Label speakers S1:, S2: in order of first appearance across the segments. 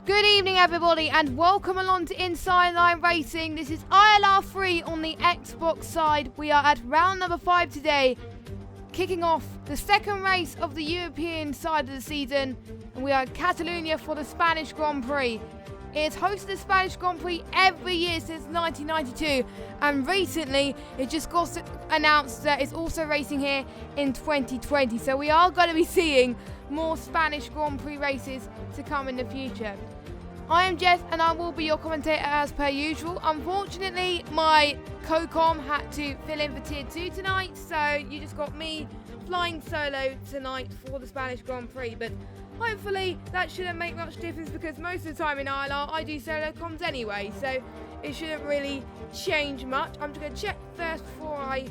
S1: Good evening, everybody, and welcome along to IndyILR Racing. This is ILR3 on the Xbox side. We are at round number 5 today, kicking off the second race of the European side of the season, and we are in Catalonia for the Spanish Grand Prix. It's hosted the Spanish Grand Prix every year since 1992, and recently it just got announced that it's also racing here in 2020. So we are going to be seeing more Spanish Grand Prix races to come in the future. I am Jess, and I will be your commentator as per usual. Unfortunately, my co-com had to fill in for Tier 2 tonight, so you just got me flying solo tonight for the Spanish Grand Prix. But hopefully that shouldn't make much difference, because most of the time in ILR I do solo comms anyway, so it shouldn't really change much. I'm just going to check first before I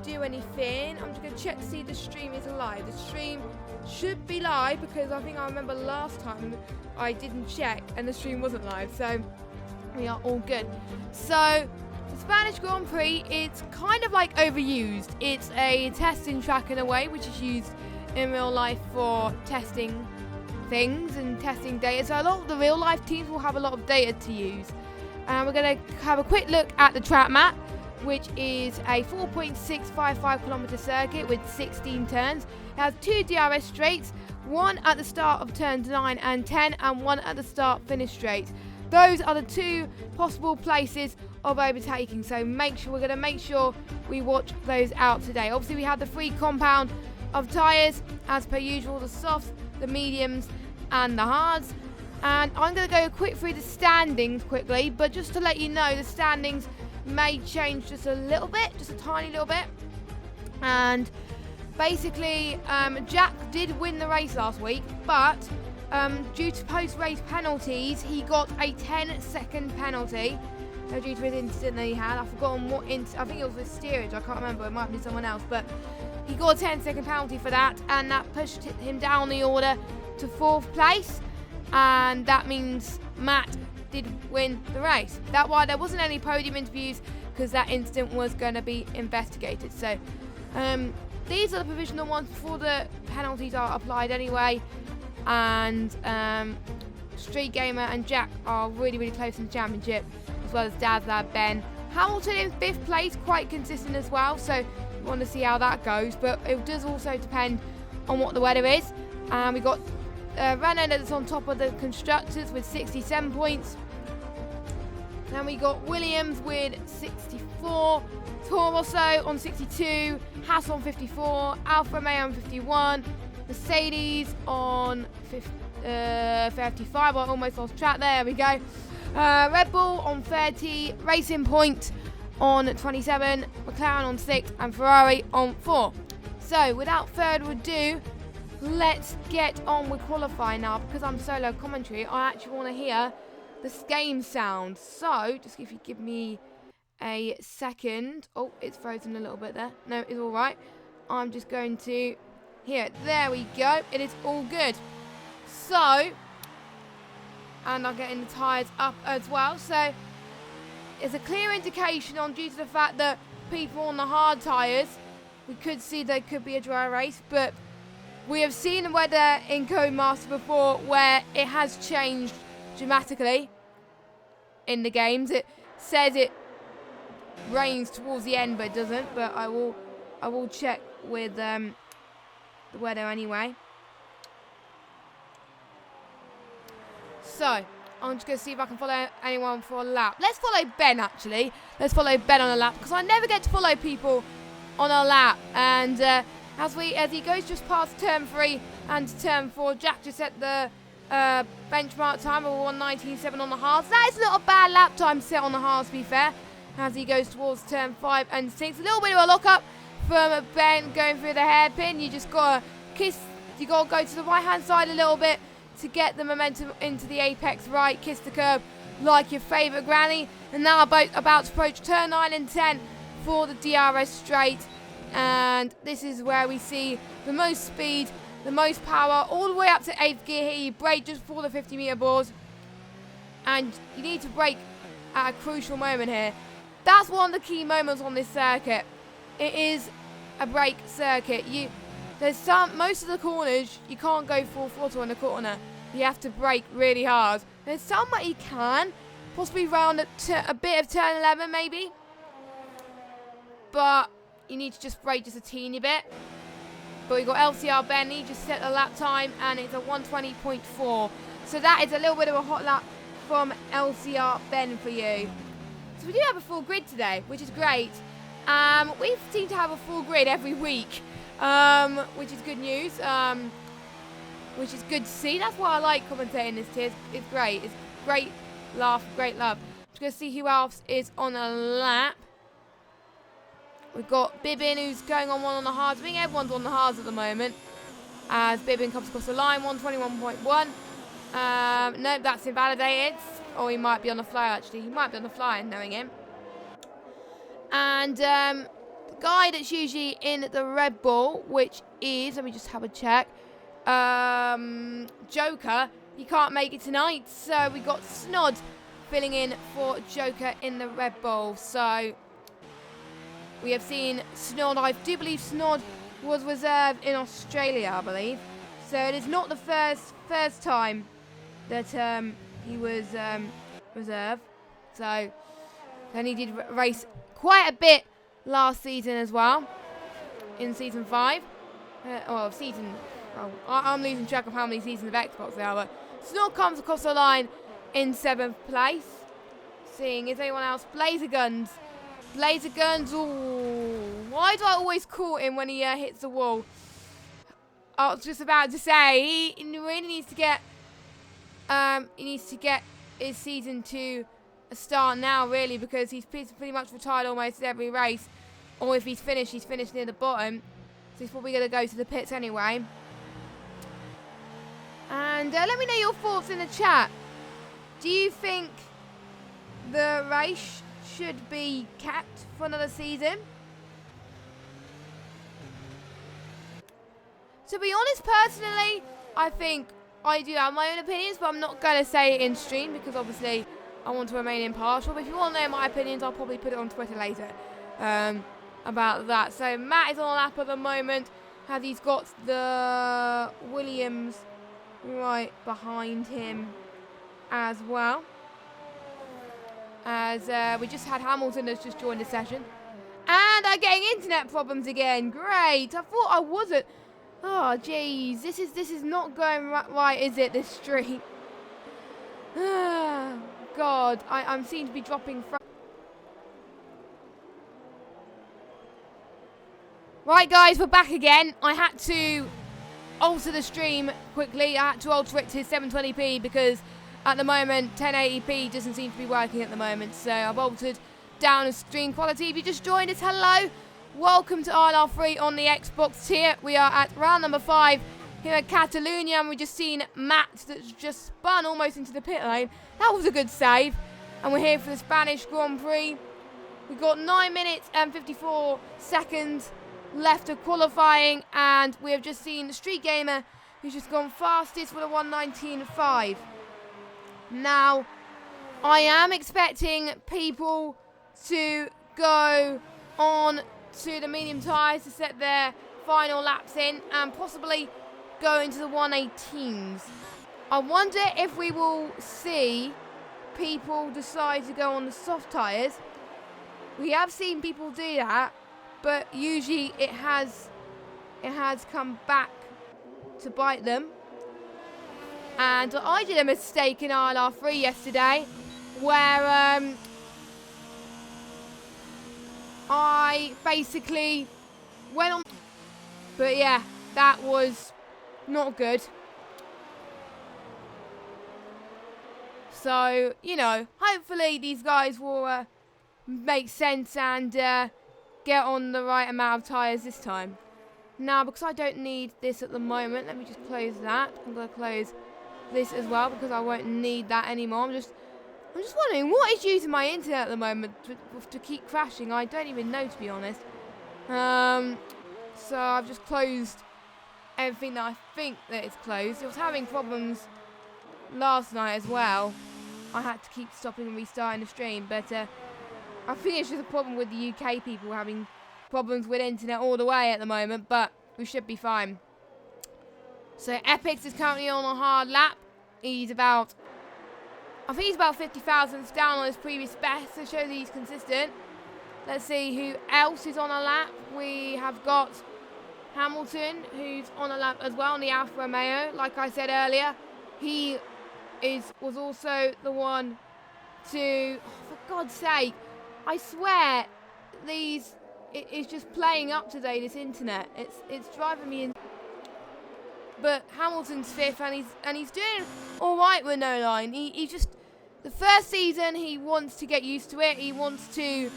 S1: do anything. I'm just going to check to see if the stream is live. The stream should be live, because I think I remember last time I didn't check and the stream wasn't live, so we are all good. So the Spanish Grand Prix, it's kind of like overused. It's a testing track in a way, which is used in real life for testing things and testing data. So a lot of the real life teams will have a lot of data to use. And we're going to have a quick look at the track map, which is a 4.655 kilometer circuit with 16 turns. It has 2 DRS straights, one at the start of turns 9 and 10, and one at the start finish straight. Those are the 2 possible places of overtaking, so we're going to make sure we watch those out today. Obviously we have the 3 compound of tyres as per usual, the softs, the mediums and the hards. And I'm going to go quick through the standings quickly, but just to let you know, the standings may change just a little bit, just a tiny little bit. And basically Jack did win the race last week, but due to post-race penalties he got a 10-second penalty due to his incident that he had. I've forgotten what I think it was with steerage, I can't remember, it might be someone else, but he got a 10-second penalty for that, and that pushed him down the order to 4th place, and that means Matt did win the race. That's why there wasn't any podium interviews, because that incident was going to be investigated. So these are the provisional ones before the penalties are applied anyway, and Street Gamer and Jack are really close in the championship, as well as Dad's Lad Ben. Hamilton in 5th place, quite consistent as well, so we want to see how that goes, but it does also depend on what the weather is. And we got Renault that's on top of the constructors with 67 points. Then we got Williams with 64, Toro Rosso on 62, Haas on 54, Alfa Romeo on 51, Mercedes on 55. I almost lost track there. We go. Red Bull on 30, Racing Point on 27, McLaren on 6, and Ferrari on 4. So without further ado, let's get on with qualifying now. Because I'm solo commentary, I actually want to hear the game sound. So just if you give me a second. Oh, it's frozen a little bit there. No, it's all right. I'm just going to hear it. There we go. It is all good. So, and I'm getting the tyres up as well. So it's a clear indication on due to the fact that people on the hard tyres, we could see there could be a dry race, but we have seen the weather in Codemaster before where it has changed dramatically in the games. It says it rains towards the end, but it doesn't. But I will check with the weather anyway. So I'm just going to see if I can follow anyone for a lap. Let's follow Ben, actually. Let's follow Ben on a lap, because I never get to follow people on a lap. And as he goes just past turn 3 and turn 4, Jack just set the benchmark time of 1:19.7 on the hards. That is not a bad lap time set on the hards, to be fair. As he goes towards turn 5 and 6, a little bit of a lock-up from Ben going through the hairpin. You just got to go to the right-hand side a little bit to get the momentum into the apex right. Kiss the curb like your favourite granny. And now about to approach turn 9 and 10 for the DRS straight. And this is where we see the most speed, the most power, all the way up to 8th gear here. You brake just before the 50-metre boards. And you need to brake at a crucial moment here. That's one of the key moments on this circuit. It is a brake circuit. Most of the corners, you can't go full throttle in a corner. you have to brake really hard. There's some that you can, possibly round a bit of turn 11 maybe. But you need to just brake just a teeny bit. But we've got LCR Benny, just set the lap time, and it's a 120.4. So that is a little bit of a hot lap from LCR Ben for you. So we do have a full grid today, which is great. We seem to have a full grid every week, which is good news, which is good to see. That's why I like commentating this tier. It's great. It's great laugh, great love. Just going to see who else is on a lap. We've got Bibbin, who's going on one on the hards. I think everyone's on the hards at the moment, as Bibbin comes across the line, 121.1. Nope, that's invalidated. Or he might be on the fly, actually. He might be on the fly, knowing him. And the guy that's usually in the Red Bull, which is, let me just have a check, Joker, he can't make it tonight. So we got Snod filling in for Joker in the Red Bull. So we have seen Snod. I do believe Snod was reserved in Australia, I believe. So it is not the first time that he was reserved. So then he did race quite a bit last season as well, in season 5. I'm losing track of how many seasons of Xbox there are, but Snod comes across the line in 7th place. Seeing, is anyone else? Blazer Guns. Ooh. Why do I always call him when he hits the wall? I was just about to say, he really needs to get his season to a start now, really, because he's pretty much retired almost every race. Or if he's finished near the bottom. So he's probably going to go to the pits anyway. And let me know your thoughts in the chat. Do you think the race should be kept for another season? To be honest, personally, I think I do have my own opinions, but I'm not going to say it in stream because obviously I want to remain impartial. But if you want to know my opinions, I'll probably put it on Twitter later about that. So Matt is on a lap at the moment, as he's got the Williams right behind him as well. As we just had Hamilton that's just joined the session. And I'm getting internet problems again. Great. I thought I wasn't. Oh, jeez. This is not going right, is it, this stream? God, I'm seem to be dropping from. Right, guys, we're back again. I had to alter the stream quickly. I had to alter it to 720p because at the moment 1080p doesn't seem to be working at the moment. So I've altered down the stream quality. If you just joined us, hello. Welcome to ILR3 on the Xbox tier. We are at round number 5 here at Catalonia, and we've just seen Matt that's just spun almost into the pit lane. That was a good save. And we're here for the Spanish Grand Prix. We've got 9 minutes and 54 seconds left of qualifying, and we have just seen the Street Gamer who's just gone fastest with a 1:19.5. Now, I am expecting people to go on to the medium tyres to set their final laps in and possibly go into the 1:18s. I wonder if we will see people decide to go on the soft tyres. We have seen people do that, but usually it has come back to bite them. And I did a mistake in ILR3 yesterday where I basically went on, but yeah, that was not good. So, you know, hopefully these guys will make sense and get on the right amount of tyres this time. Now, because I don't need this at the moment, let me just close that. I'm going to close this as well because I won't need that anymore. I'm just wondering what is using my internet at the moment to keep crashing. I don't even know, to be honest. So I've just closed everything that I think that it's closed. It was having problems last night as well. I had to keep stopping and restarting the stream, but I think it's just a problem with the UK people having problems with internet all the way at the moment, but we should be fine. So Epix is currently on a hard lap. He's about, I think he's about 50 thousandths down on his previous best, so shows he's consistent. Let's see who else is on a lap. We have got Hamilton, who's on a lap as well on the Alfa Romeo. Like I said earlier, he was also the one to, oh, for God's sake, I swear it is just playing up today, this internet. It's driving me in. But Hamilton's fifth, and he's doing all right with no line. He just, the first season, he wants to get used to it. He wants to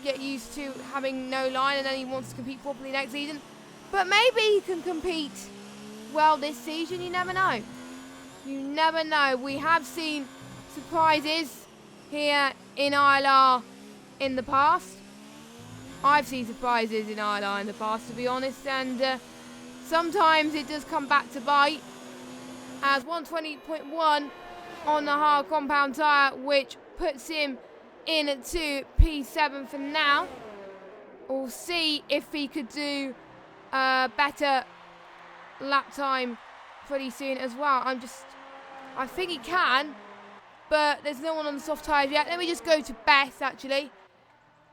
S1: get used to having no line, and then he wants to compete properly next season. But maybe he can compete well this season. You never know. You never know. We have seen surprises here in ILR in the past. I've seen surprises in ILR in the past, to be honest, and sometimes it does come back to bite. As 120.1 on the hard compound tyre, which puts him in to P7 for now. We'll see if he could do a better lap time pretty soon as well. I think he can, but there's no one on the soft tyres yet. Let me just go to best, actually.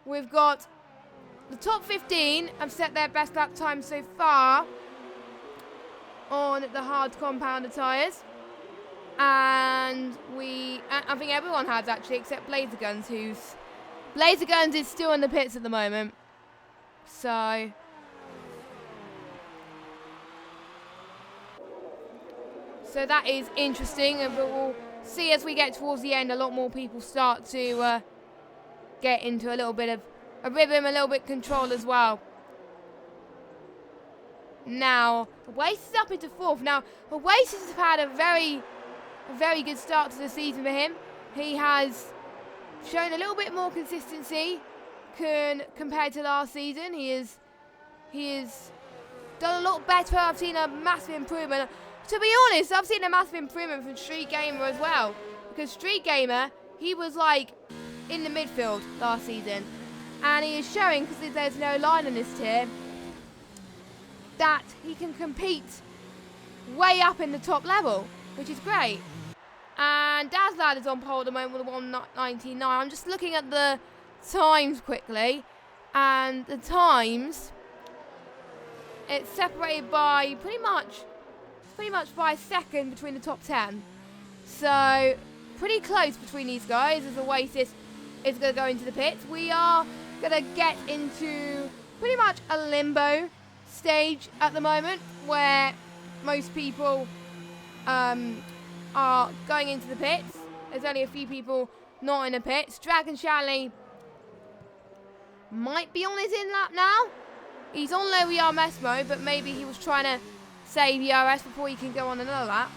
S1: We've got the top 15 have set their best lap time so far on the hard compounder tyres. And I think everyone has, actually, except Blazer Guns, Blazer Guns is still in the pits at the moment. So that is interesting, but we'll see as we get towards the end, a lot more people start to get into a little bit of a rhythm, a little bit of control as well. Now, Oasis up into fourth. Now, Oasis has had a very good start to the season for him. He has shown a little bit more consistency compared to last season. He is done a lot better. I've seen a massive improvement. To be honest, I've seen a massive improvement from Street Gamer as well. Because Street Gamer, he was like in the midfield last season. And he is showing, because there's no line in this tier, that he can compete way up in the top level, which is great. And Dazlad is on pole at the moment with a 1:19.9. I'm just looking at the times quickly, and the times, it's separated by pretty much by a second between the top 10. So pretty close between these guys as Oasis is going to go into the pits. We are going to get into pretty much a limbo stage at the moment, where most people are going into the pits. There's only a few people not in the pits. Dragon Shanley might be on his in-lap now. He's on low ERMS mode, but maybe he was trying to save ERS before he can go on another lap.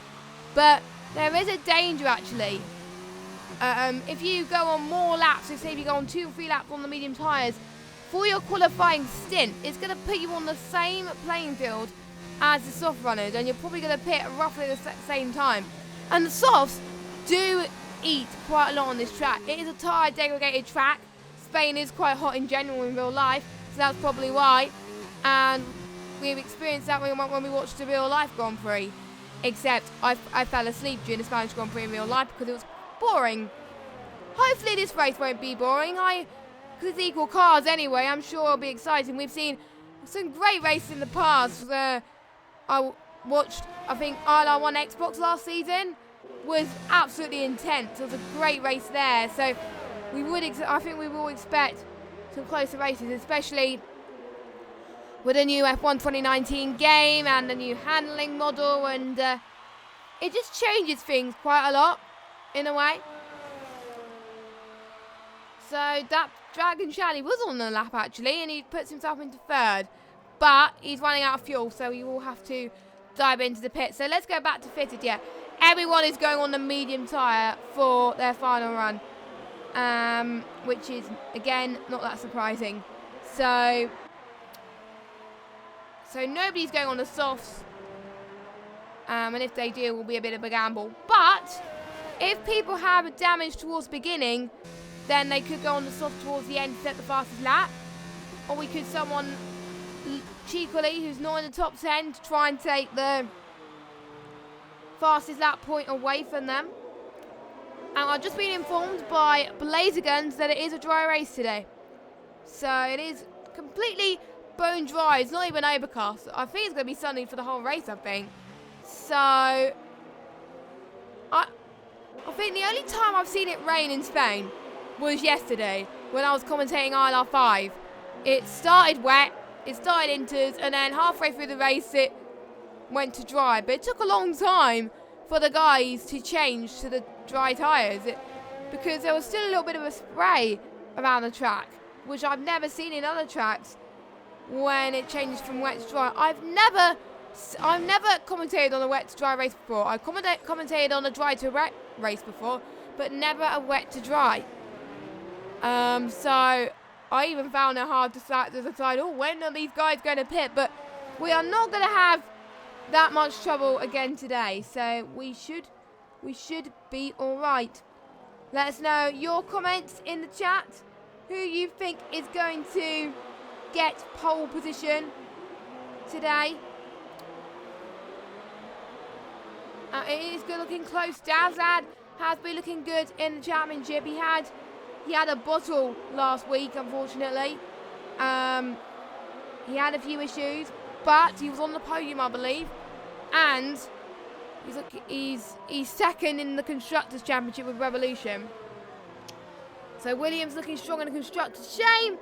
S1: But there is a danger, actually. If you go on more laps, so say if you go on 2 or 3 laps on the medium tyres, for your qualifying stint, it's going to put you on the same playing field as the soft runners, and you're probably going to pit at roughly the same time. And the softs do eat quite a lot on this track. It is a tyre degraded track. Spain is quite hot in general in real life, so that's probably why. And we've experienced that when we watched the real life Grand Prix. Except I fell asleep during the Spanish Grand Prix in real life because it was boring. Hopefully this race won't be boring. Because it's equal cars anyway, I'm sure it'll be exciting. We've seen some great races in the past. I watched, I think, ILR1 Xbox last season was absolutely intense. It was a great race there. So I think we will expect some closer races, especially with a new F1 2019 game and the new handling model, and it just changes things quite a lot in a way. So that Dragon Shanley was on the lap actually, and he puts himself into third, but he's running out of fuel, so he will have to dive into the pit. So let's go back to fitted. Yeah, everyone is going on the medium tyre for their final run, which is again not that surprising. So nobody's going on the softs, and if they do, it will be a bit of a gamble. But if people have damage towards the beginning, then they could go on the soft towards the end to set the fastest lap. Or we could someone cheekily who's not in the top 10 to try and take the fastest lap point away from them. And I've just been informed by Blazer Guns that it is a dry race today. So it is completely bone dry. It's not even overcast. I think it's going to be sunny for the whole race, I think. So I think the only time I've seen it rain in Spain was yesterday when I was commentating ILR3. It started wet, it started inters, and then halfway through the race it went to dry. But it took a long time for the guys to change to the dry tyres because there was still a little bit of a spray around the track, which I've never seen in other tracks when it changes from wet to dry. I've never commentated on a wet to dry race before. I've commentated on a dry to wet race before, but never a wet to dry. So I even found it hard to decide, when are these guys going to pit? But we are not going to have that much trouble again today, so we should be all right. Let us know your comments in the chat. Who you think is going to get pole position today? It is good looking close. Dazad has been looking good in the championship. He had a bottle last week, unfortunately. He had a few issues, but he was on the podium, I believe, and he's second in the Constructors' Championship with Revolution. So Williams looking strong in the Constructors. Shame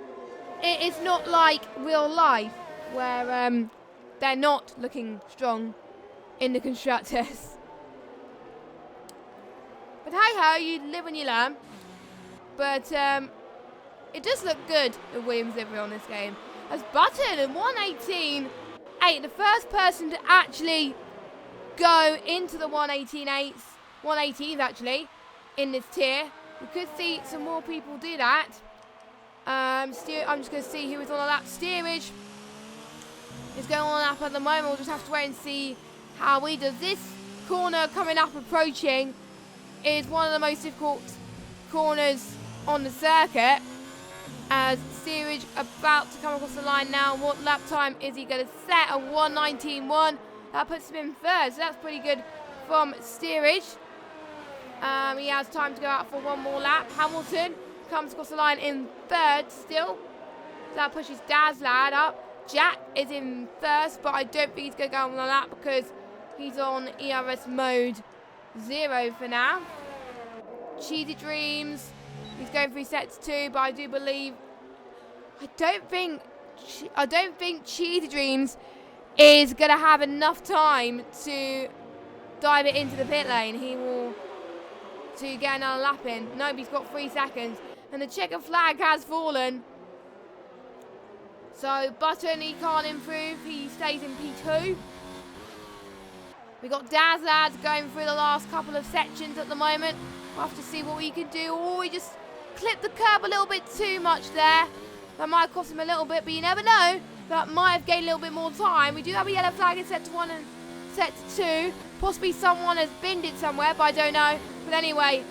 S1: it's not like real life, where they're not looking strong in the Constructors. But hey-ho, you live and you learn. But it does look good, the Williams livery on this game. As Button in 118.8, the first person to actually go into the 118s actually, in this tier. We could see some more people do that. I'm just going to see who is on a lap. Steerage is going on a lap at the moment. We'll just have to wait and see how he does. This corner coming up, approaching, is one of the most difficult corners on the circuit, as Steerage about to come across the line now. What lap time is he going to set? A 1:19.1. That puts him in third, so that's pretty good from Steerage. He has time to go out for one more lap. Hamilton comes across the line in third still. So that pushes Dazlad up. Jack is in first, but I don't think he's going to go on the lap because he's on ERS mode 0 for now. Cheesy Dreams, he's going through sets 2, but I do believe, I don't think Cheesy Dreams is going to have enough time to dive it into the pit lane. He will to get another lap in. Nope, he's got 3 seconds, and the checker flag has fallen. So Button, he can't improve. He stays in P2. We got Dazad going through the last couple of sections at the moment. We'll have to see what we can do. Oh, he just clipped the curb a little bit too much there. That might cost him a little bit, but you never know. That might have gained a little bit more time. We do have a yellow flag in set 1 and set 2. Possibly someone has binned it somewhere, but I don't know. But anyway,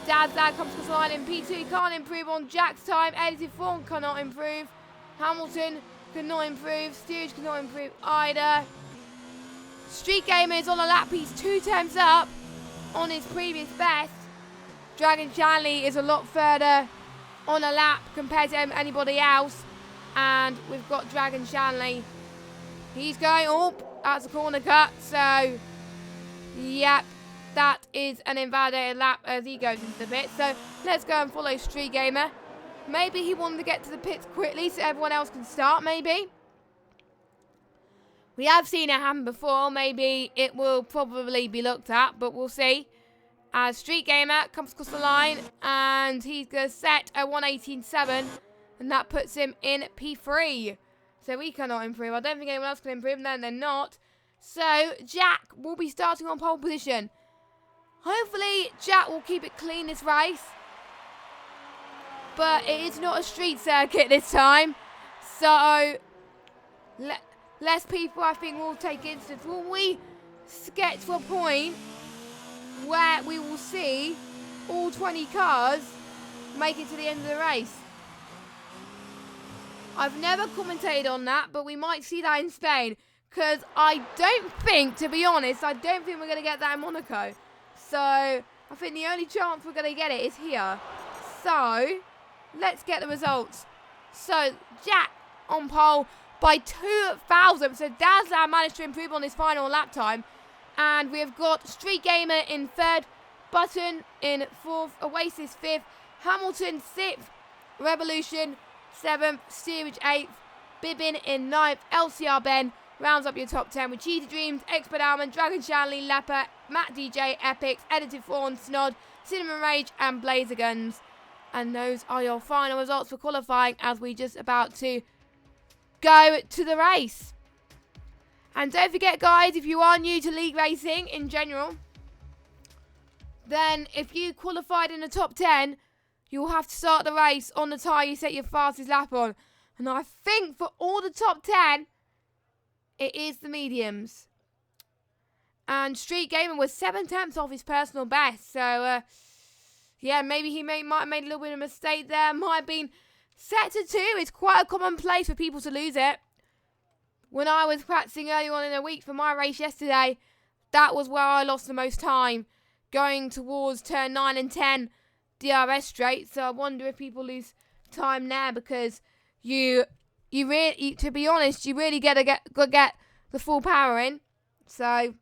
S1: Dazad comes to the line in P2. He can't improve on Jack's time. Edited form cannot improve. Hamilton cannot improve. Steerage cannot improve either. Street Gamer is on a lap. He's 2 times up on his previous best. Dragon Shanley is a lot further on a lap compared to anybody else. And we've got Dragon Shanley. He's going up. That's a corner cut. So, yep, that is an invalidated lap as he goes into the pit. So, let's go and follow Street Gamer. Maybe he wanted to get to the pits quickly so everyone else can start, maybe. We have seen it happen before. Maybe it will probably be looked at, but we'll see. As Street Gamer comes across the line, and he's going to set a 1:18.7, and that puts him in P3. So he cannot improve. I don't think anyone else can improve, and then they're not. So Jack will be starting on pole position. Hopefully Jack will keep it clean this race. But it is not a street circuit this time. So less people, I think, will take instance. Will we get to a point where we will see all 20 cars make it to the end of the race? I've never commentated on that, but we might see that in Spain. Because I don't think, to be honest, we're going to get that in Monaco. So, I think the only chance we're going to get it is here. So, let's get the results. So, Jack on pole by 2,000. So, Dazla managed to improve on his final lap time. And we have got Street Gamer in 3rd, Button in 4th, Oasis 5th, Hamilton 6th, Revolution 7th, Steerage 8th, Bibbin in 9th, LCR Ben rounds up your top 10 with Cheetah Dreams, Expert Almond, Dragon Shanley, Leper, Matt DJ, Epix, Edited Fawn, Snod, Cinnamon Rage, and Blazer Guns. And those are your final results for qualifying as we just about to go to the race. And don't forget, guys, if you are new to league racing in general, then if you qualified in the top 10, you'll have to start the race on the tyre you set your fastest lap on. And I think for all the top 10, it is the mediums. And Street Gamer was 7/10 off his personal best. So, yeah, maybe he might have made a little bit of a mistake there. Might have been set to 2. It's quite a common place for people to lose it. When I was practicing earlier on in the week for my race yesterday, that was where I lost the most time. Going towards turn 9 and 10, DRS straight. So I wonder if people lose time there because you really, to be honest, you really got to get the full power in. So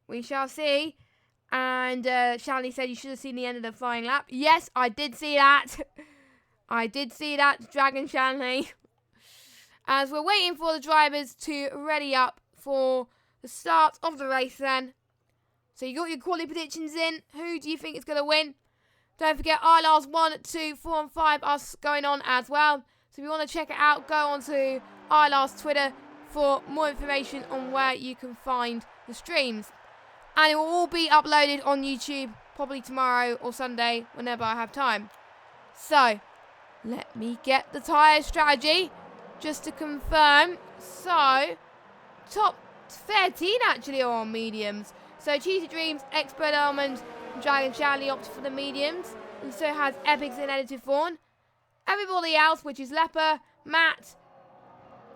S1: we shall see. And Shanley said you should have seen the end of the flying lap. Yes, I did see that. I did see that, Dragon Shanley. As we're waiting for the drivers to ready up for the start of the race then. So you got your quality predictions in. Who do you think is going to win? Don't forget ILRs 1, 2, 4 and 5 are going on as well. So if you want to check it out, go on to ILR's Twitter for more information on where you can find the streams. And it will all be uploaded on YouTube probably tomorrow or Sunday whenever I have time. So, let me get the tyre strategy just to confirm. So, top 13 actually are on mediums. So, Cheetah Dreams, Expert Almond, Dragon Shanley opted for the mediums. And so has Epix and Edited Fawn. Everybody else, which is Leper, Matt,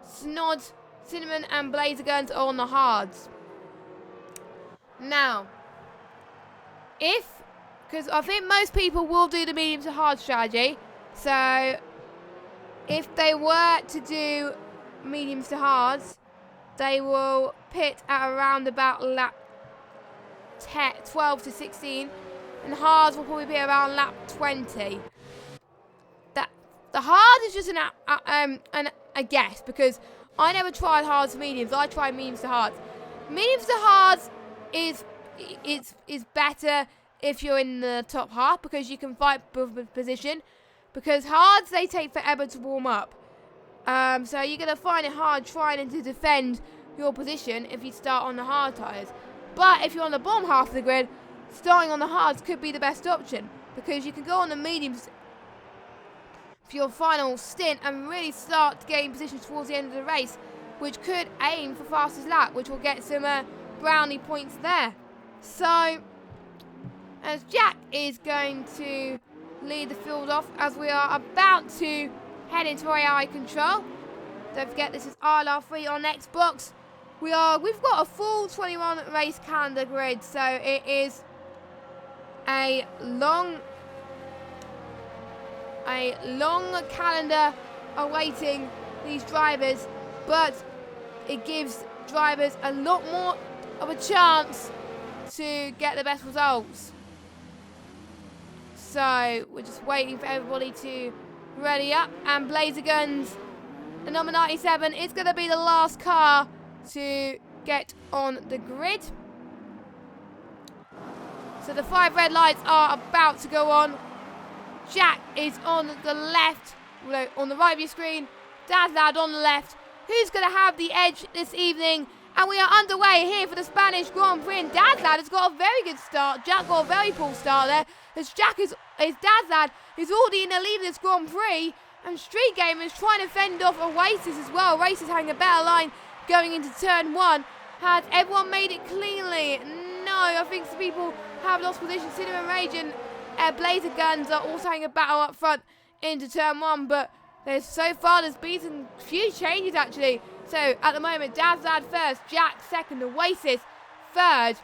S1: Snod, Cinnamon and Blazer Guns are on the hards. Now, because I think most people will do the medium to hard strategy. So, if they were to do mediums to hards, they will pit at around about lap 12 to 16. And hards will probably be around lap 20. The hard is just a guess because I never tried hards to mediums. I tried mediums to hards. Mediums to hards is better if you're in the top half because you can fight position. Because hards, they take forever to warm up. So you're going to find it hard trying to defend your position if you start on the hard tyres. But if you're on the bottom half of the grid, starting on the hards could be the best option because you can go on the mediums for your final stint and really start to gain position towards the end of the race, which could aim for fastest lap, which will get some brownie points there. So, as Jack is going to lead the field off as we are about to head into AI control. Don't forget this is ILR3 on Xbox. We've got a full 21 race calendar grid, so it is a long calendar awaiting these drivers, but it gives drivers a lot more of a chance to get the best results. So we're just waiting for everybody to ready up, and Blazer Guns, the number 97, is going to be the last car to get on the grid. So the 5 red lights are about to go on. Jack is on the left, on the right of your screen. Dazlad on the left. Who's going to have the edge this evening? And we are underway here for the Spanish Grand Prix. And Dazlad has got a very good start. Jack got a very poor start there. As Dazlad is already in the lead of this Grand Prix. And Street Gamer is trying to fend off Oasis as well. Oasis having a better line going into turn 1. Has everyone made it cleanly? No, I think some people have lost position. Cinnamon Rage and Blazer Guns are also having a battle up front into turn 1. But so far there's been some few changes actually. So at the moment, Dazlad first, Jack second, Oasis third.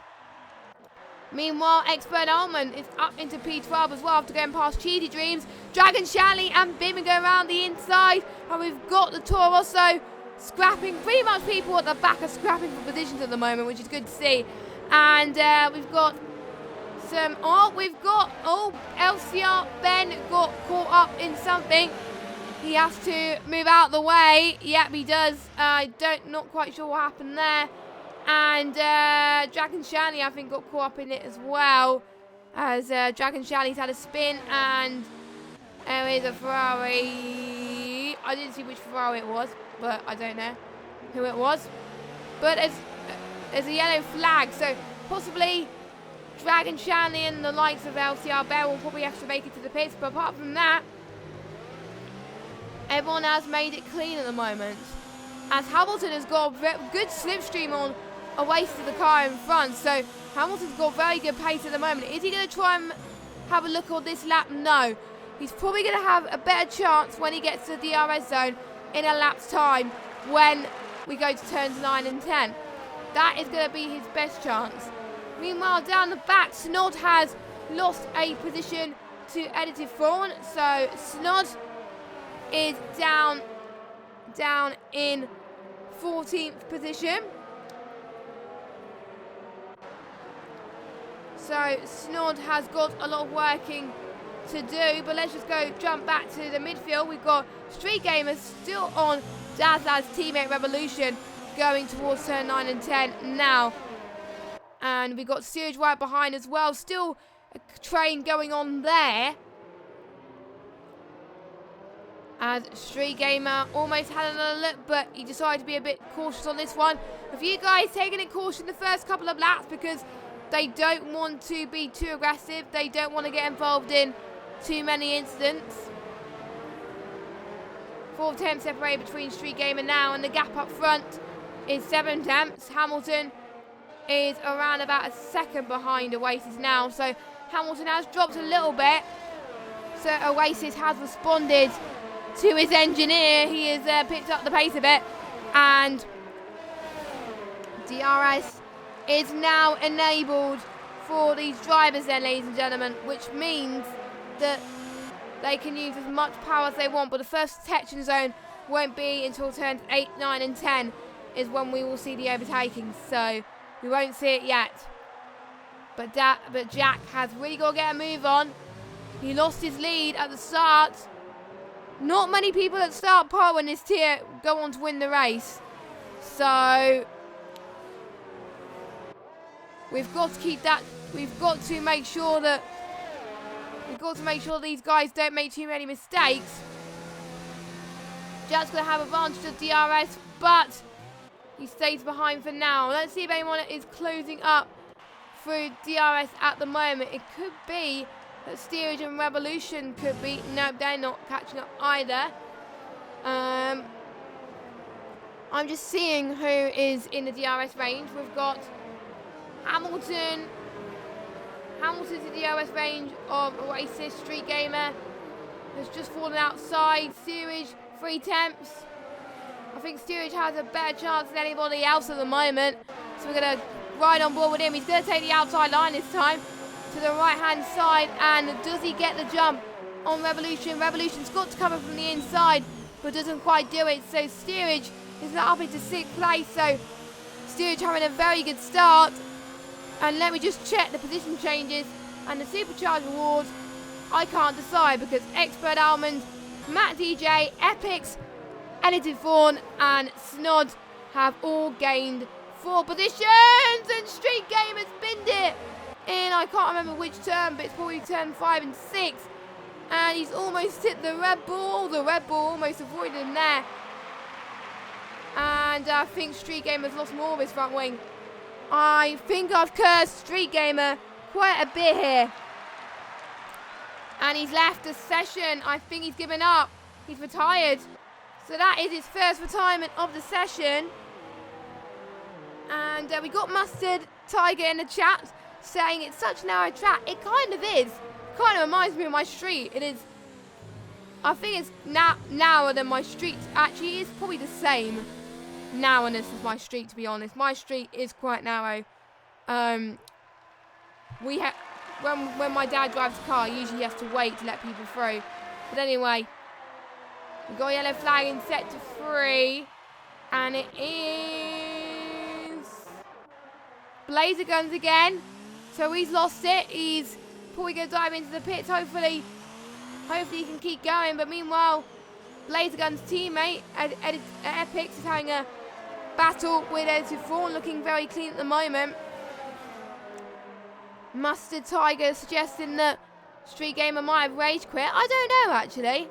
S1: Meanwhile, Expert Almond is up into P12 as well after going past Cheesy Dreams. Dragon Shanley and Bimmy go around the inside. And we've got the Toro Rosso scrapping. Pretty much people at the back are scrapping for positions at the moment, which is good to see. And we've got some... LCR Ben got caught up in something. He has to move out the way. Yep, he does. Not quite sure what happened there. And Dragon Shanley, I think, got caught up in it as well. As Dragon Shanley's had a spin, and there is a Ferrari. I didn't see which Ferrari it was, but I don't know who it was. But there's a yellow flag, so possibly Dragon Shanley and the likes of LCR Bear will probably have to make it to the pits. But apart from that, everyone has made it clean at the moment. As Hamilton has got a good slipstream on Oasis of the car in front. So Hamilton's got very good pace at the moment. Is he going to try and have a look on this lap? No. He's probably going to have a better chance when he gets to the DRS zone in a lap's time when we go to turns 9 and 10. That is going to be his best chance. Meanwhile, down the back, Snod has lost a position to Edited Fawn. So Snod is down in 14th position. So Snod has got a lot of working to do, but let's just jump back to the midfield. We've got Street Gamers still on Dazlad's teammate Revolution going towards turn 9 and 10 now. And we've got Steerage right behind as well. Still a train going on there. As Street Gamer almost had another look, but he decided to be a bit cautious on this one. A few guys taking it caution the first couple of laps because they don't want to be too aggressive. They don't want to get involved in too many incidents. 4 tenths separated between Street Gamer now, and the gap up front is 7 tenths. Hamilton is around about a second behind Oasis now, so Hamilton has dropped a little bit. So Oasis has responded to his engineer. He has picked up the pace a bit, and DRS is now enabled for these drivers then, ladies and gentlemen, which means that they can use as much power as they want, but the first detection zone won't be until turns 8, 9 and 10 is when we will see the overtaking, so we won't see it yet. But Jack has really got to get a move on. He lost his lead at the start. Not many people that start pole in this tier go on to win the race. So we've got to keep that. We've got to make sure that these guys don't make too many mistakes. Jack's going to have advantage of DRS, but he stays behind for now. Let's see if anyone is closing up through DRS at the moment. It could be that Steerage and Revolution could be. No, they're not catching up either. I'm just seeing who is in the DRS range. We've got Hamilton's in the DRS range of Oasis. Street Gamer has just fallen outside. Steerage, 3 tenths. I think Steerage has a better chance than anybody else at the moment. So we're going to ride on board with him. He's going to take the outside line this time to the right-hand side. And does he get the jump on Revolution? Revolution's got to cover from the inside, but doesn't quite do it. So Steerage is now up into 6th place. So Steerage having a very good start. And let me just check the position changes and the Supercharge Awards. I can't decide because Expert Almond, Matt DJ, Epics, Edited Fawn and Snod have all gained 4 positions, and Street Gamer's binned it in, I can't remember which turn, but it's probably turn 5 and 6, and he's almost hit the Red Bull almost avoided him there, and I think Street Gamer's lost more of his front wing. I think I've cursed Street Gamer quite a bit here, and he's left the session. I think he's given up, he's retired. So that is his first retirement of the session. And we got Mustard Tiger in the chat saying it's such a narrow track. It kind of is. Kind of reminds me of my street. It is. I think it's narrower than my street. Actually, it's probably the same. narrowness of my street, to be honest. My street is quite narrow. When my dad drives a car, usually he has to wait to let people through. But anyway, we've got a yellow flag in sector 3. And it is Blazer Guns again. So he's lost it. He's probably going to dive into the pits. Hopefully he can keep going. But meanwhile, Blazer Guns' teammate, Epix, is having a battle with Edited Fawn, looking very clean at the moment. Mustard Tiger suggesting that Street Gamer might have rage quit. I don't know, actually.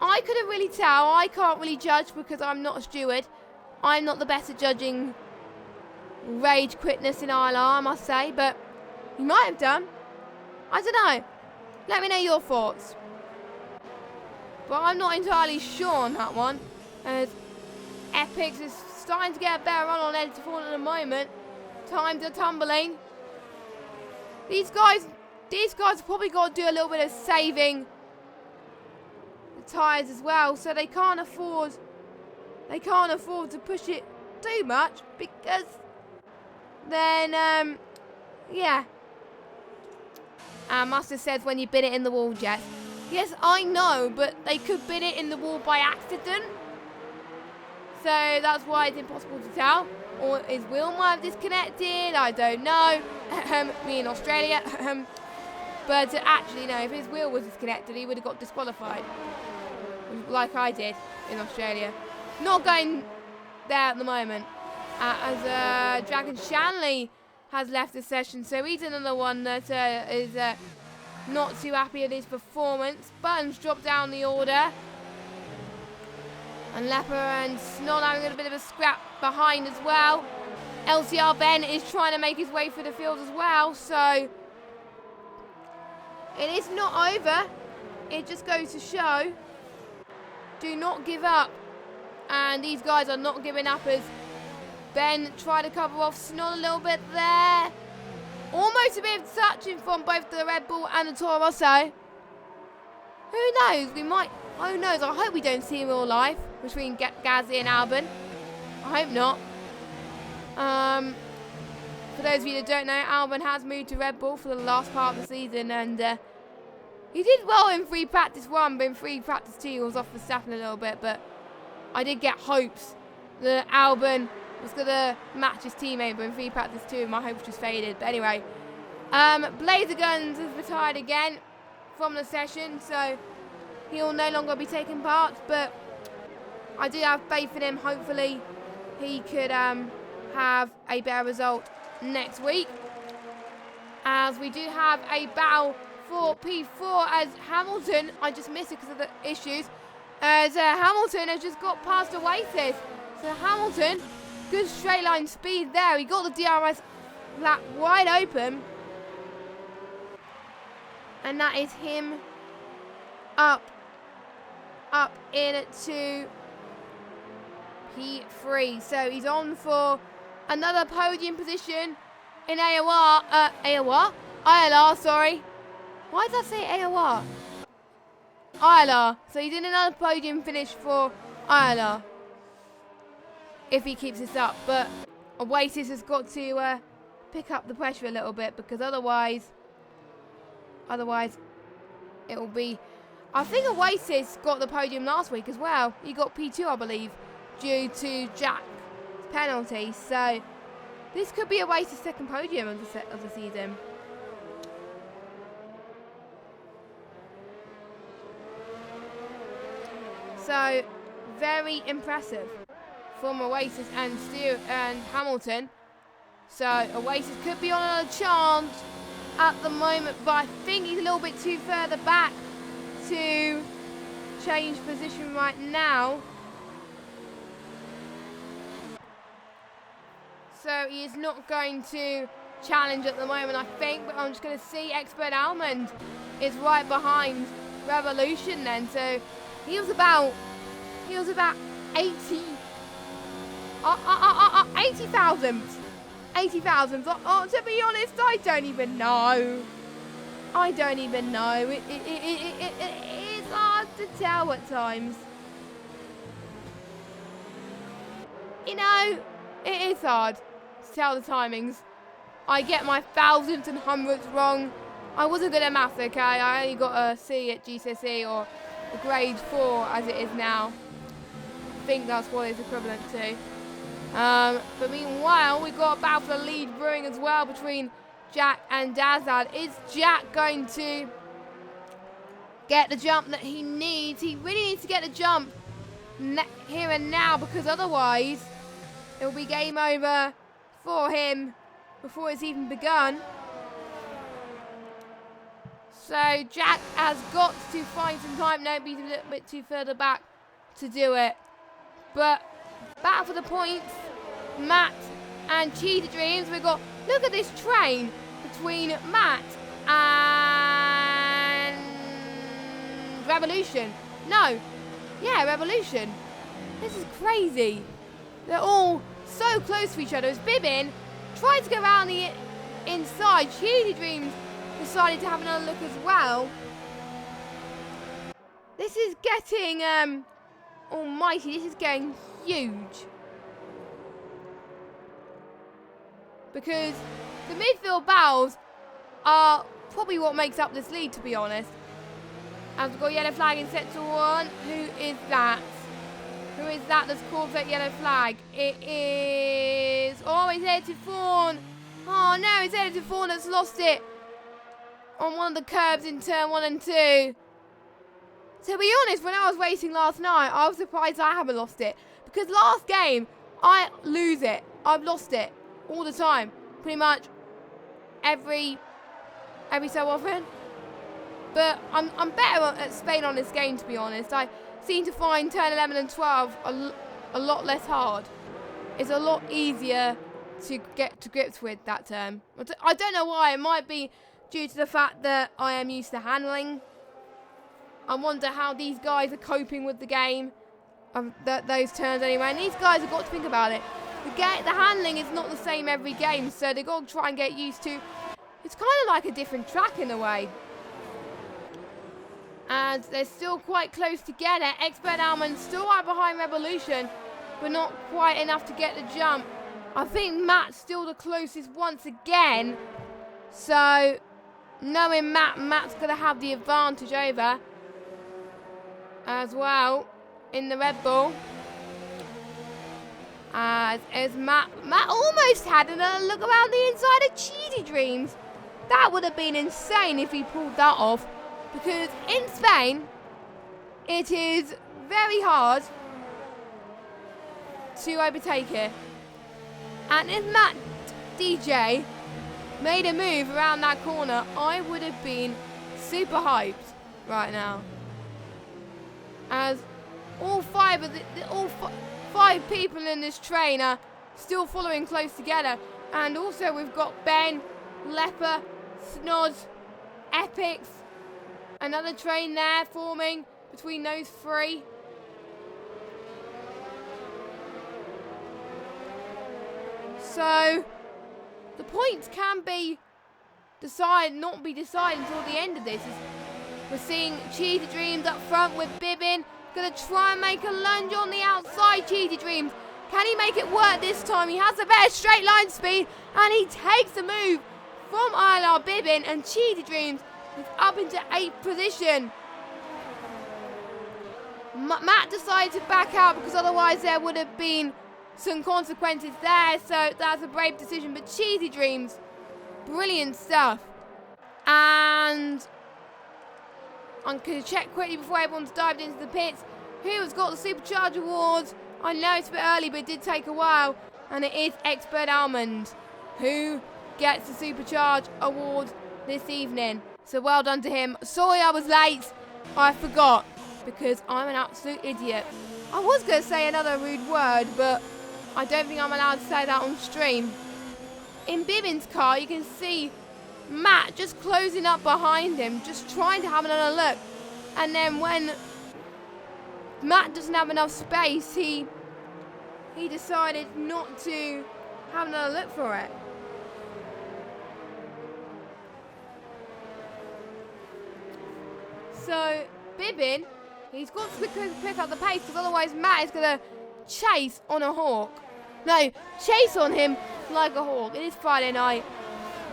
S1: I couldn't really tell. I can't really judge because I'm not a steward. I'm not the best at judging rage quitness in ILR, I must say. But you might have done. I don't know. Let me know your thoughts. But I'm not entirely sure on that one. As Epix is starting to get a better run on Edited Fawn at the moment. Times are tumbling. These guys have probably got to do a little bit of saving the tyres as well, so they can't afford to push it too much, because then yeah. Master says when you bin it in the wall, Jess. Yes, I know, but they could bin it in the wall by accident, so that's why it's impossible to tell. Or his wheel might have disconnected, I don't know. Me in Australia. But actually, no, if his wheel was disconnected, he would have got disqualified. Like I did in Australia. Not going there at the moment. As Dragon Shanley has left the session. So he's another one that is not too happy with his performance. Buttons dropped down the order. And Leper and Snod having a bit of a scrap behind as well. LCR Ben is trying to make his way through the field as well. So it is not over. It just goes to show, do not give up. And these guys are not giving up as Ben tried to cover off Snod a little bit there. Almost a bit of touching from both the Red Bull and the Toro Rosso. Who knows? We might... Who knows? I hope we don't see in real life between Gazzy and Albon. I hope not. For those of you that don't know, Albon has moved to Red Bull for the last part of the season, and he did well in free practice 1, but in free practice 2 he was off Verstappen a little bit. But I did get hopes that Albon was going to match his teammate, but in free practice 2 my hopes just faded. But anyway, Blazer Guns has retired again from the session, so he'll no longer be taking part, but I do have faith in him. Hopefully he could have a better result next week, as we do have a battle for P4 as Hamilton, I just missed it because of the issues, as Hamilton has just got past Oasis. So Hamilton, good straight line speed there. He got the DRS lap wide open, and that is him up into P3. So he's on for another podium position in ILR, sorry. Why did I say AOR? ILR. So he's in another podium finish for ILR, if he keeps this up. But Oasis has got to pick up the pressure a little bit, because otherwise it will be... I think Oasis got the podium last week as well. He got P2, I believe, due to Jack's penalty. So this could be Oasis' second podium of the season. So very impressive from Oasis and Hamilton. So Oasis could be on a chance at the moment, but I think he's a little bit too further back to change position right now. So he is not going to challenge at the moment, I think, but I'm just going to see Expert Almond is right behind Revolution then. So he was about 80,000. To be honest, I don't even know. It's hard to tell at times. You know, it is hard to tell the timings. I get my thousandths and hundredths wrong. I wasn't good at maths, okay? I only got a C at GCSE, or a grade 4 as it is now. I think that's what it's equivalent to. But meanwhile, we've got a battle for the lead brewing as well between Jack and Dazad. Is Jack going to get the jump that he needs? He really needs to get the jump here and now, because otherwise it will be game over for him before it's even begun. So Jack has got to find some time. No, be a little bit too further back to do it. But back for the points, Matt and Cheetah Dreams. We've got, look at this train between Matt and Revolution. No, yeah, Revolution. This is crazy. They're all so close to each other. As Bibbin tried to go around the inside, Cheetah Dreams decided to have another look as well. This is getting almighty. This is getting huge, because the midfield battles are probably what makes up this lead, to be honest. And we've got yellow flag in sector 1. Who is that? Who is that that's called that yellow flag? It is... Oh, it's headed to Fawn. Oh no, it's headed to Fawn that's lost it on one of the curbs in turn 1 and 2. To be honest, when I was racing last night, I was surprised I haven't lost it. Because last game, I lose it. I've lost it all the time. Pretty much every so often. But I'm better at Spain on this game, to be honest. I seem to find turn 11 and 12 a lot less hard. It's a lot easier to get to grips with that term. I don't know why. It might be due to the fact that I am used to handling. I wonder how these guys are coping with the game. Those turns anyway. And these guys have got to think about it. The handling is not the same every game, so they've got to try and get used to. It's kind of like a different track in a way. And they're still quite close together. Expert Almond still right behind Revolution, but not quite enough to get the jump. I think Matt's still the closest once again. So, knowing Matt's going to have the advantage over as well in the Red Bull. As Matt almost had another look around the inside of Cheetah Dreams. That would have been insane if he pulled that off. Because in Spain, it is very hard to overtake it. And if Matt DJ made a move around that corner, I would have been super hyped right now. As all five people in this train are still following close together. And also we've got Ben, Leper, Snod, Epics. Another train there forming between those three. So the points can be not be decided until the end of this. We're seeing Cheetah Dreams up front with Bibbin. Gonna try and make a lunge on the outside. Cheetah Dreams. Can he make it work this time? He has a better straight line speed, and he takes the move from ILR Bibbin, and Cheetah Dreams is up into 8th position. Matt decided to back out because otherwise there would have been some consequences there. So that's a brave decision. But Cheetah Dreams, brilliant stuff. And I'm going to check quickly before everyone's dived into the pits. Who has got the Supercharge Awards? I know it's a bit early, but it did take a while. And it is Expert Almond who gets the Supercharge Award this evening. So well done to him. Sorry I was late. I forgot because I'm an absolute idiot. I was going to say another rude word, but I don't think I'm allowed to say that on stream. In Bibbin's car, you can see Matt just closing up behind him, just trying to have another look. And then when Matt doesn't have enough space, he decided not to have another look for it. So, Bibbin, he's got to pick up the pace because otherwise Matt is going to chase on a hawk. No, chase on him like a hawk. It is Friday night.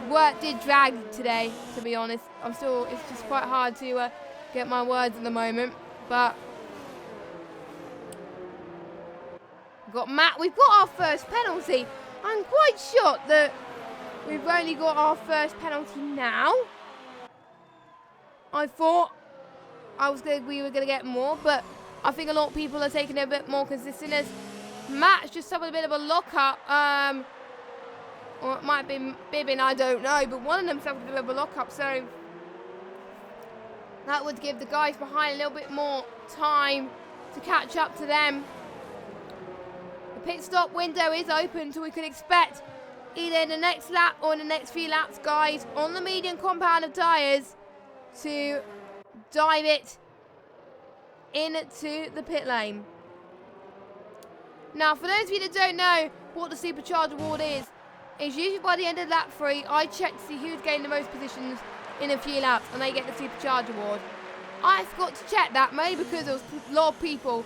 S1: Work did drag today, to be honest. It's just quite hard to get my words at the moment. But we've got our first penalty. I'm quite shocked that we've only got our first penalty now. I thought we were going to get more, but I think a lot of people are taking it a bit more consistent as Matt's just suffered a bit of a lock-up. Or it might be Bibbin, I don't know, but one of them suffered a bit of a lock-up, so that would give the guys behind a little bit more time to catch up to them. The pit stop window is open, so we could expect either in the next lap or in the next few laps, guys, on the medium compound of tyres to dive it into the pit lane. Now, for those of you that don't know what the Supercharge Award is usually by the end of lap 3, I check to see who's gained the most positions in a few laps, and they get the Supercharge Award. I forgot to check that, mainly because there was a lot of people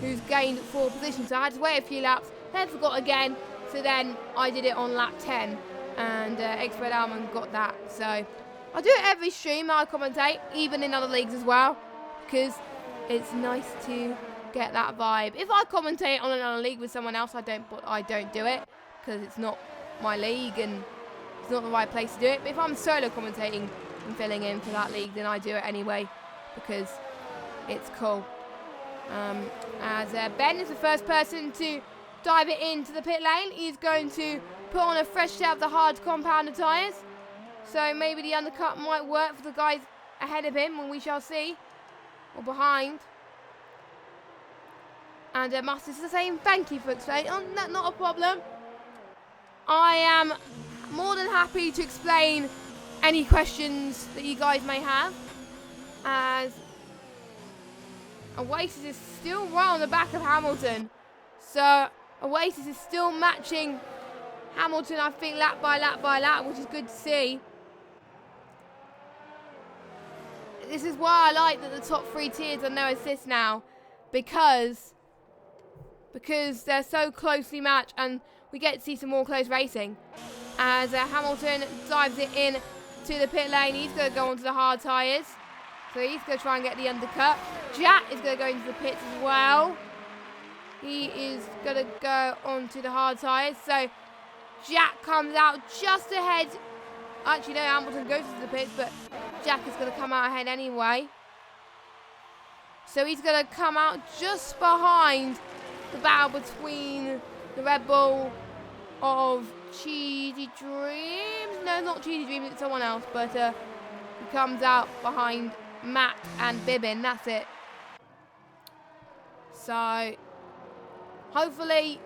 S1: who's gained 4 positions, so I had to wait a few laps, then forgot again, so then I did it on lap 10, and Expert Almond got that. So I do it every stream, I commentate, even in other leagues as well, because it's nice to get that vibe. If I commentate on another league with someone else, I don't do it, because it's not my league and it's not the right place to do it. But if I'm solo commentating and filling in for that league, then I do it anyway because it's cool. As Ben is the first person to dive it into the pit lane, he's going to put on a fresh set of the hard compounded tyres, so maybe the undercut might work for the guys ahead of him, and we shall see, or behind. And Masters is saying thank you for explaining. Oh, not a problem. I am more than happy to explain any questions that you guys may have, as Oasis is still right on the back of Hamilton. So Oasis is still matching Hamilton, I think, lap by lap by lap, which is good to see. This is why I like that the top 3 tiers are no assist now, because they're so closely matched and we get to see some more close racing. As Hamilton dives it in to the pit lane, he's going to go onto the hard tyres. So he's going to try and get the undercut. Jack is going to go into the pits as well. He is going to go onto the hard tyres. So Jack comes out just ahead. Actually, no, Hamilton goes into the pits, but Jack is going to come out ahead anyway. So he's going to come out just behind the battle between the Red Bull of Cheesy Dreams. No, not Cheesy Dreams, it's someone else. But he comes out behind Matt and Bibbin. That's it. So hopefully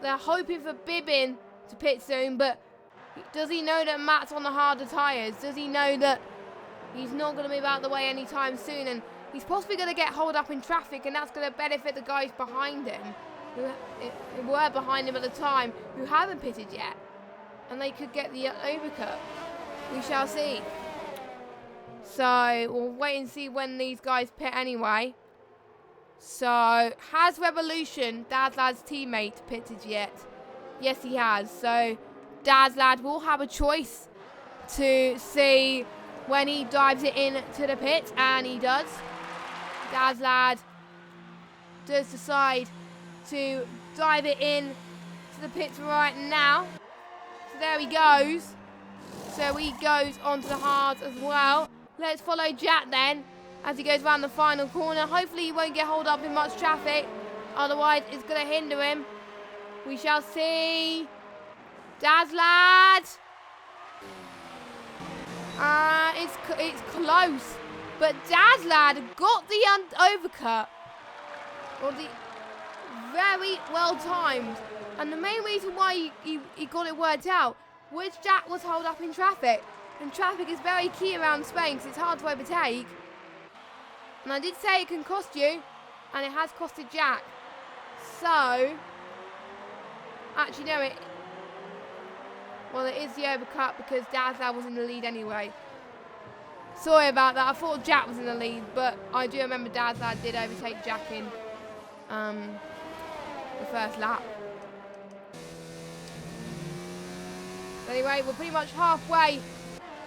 S1: they're hoping for Bibbin to pit soon. But does he know that Matt's on the harder tyres? Does he know that he's not going to move out of the way anytime soon? And he's possibly going to get holed up in traffic, and that's going to benefit the guys behind him, who were behind him at the time, who haven't pitted yet. And they could get the overcut. We shall see. So we'll wait and see when these guys pit anyway. So has Revolution, Dad's teammate, pitted yet? Yes, he has. So Dad's lad will have a choice to see when he dives it in to the pit, and he does. Dad's lad does decide to dive it in to the pits right now. So there he goes. So he goes onto the hards as well. Let's follow Jack then as he goes around the final corner. Hopefully he won't get holed up in much traffic, otherwise it's going to hinder him. We shall see. Dad's lad. It's close, but Dad's lad got the overcut, or the very well timed, and the main reason why he got it worked out was Jack was holed up in traffic, and traffic is very key around Spain because it's hard to overtake. And I did say it can cost you, and it has costed Jack. So actually no, it is the overcut because Dad's lad was in the lead anyway. Sorry about that. I thought Jack was in the lead, but I do remember Dad's lad did overtake Jack in the first lap. Anyway, we're pretty much halfway,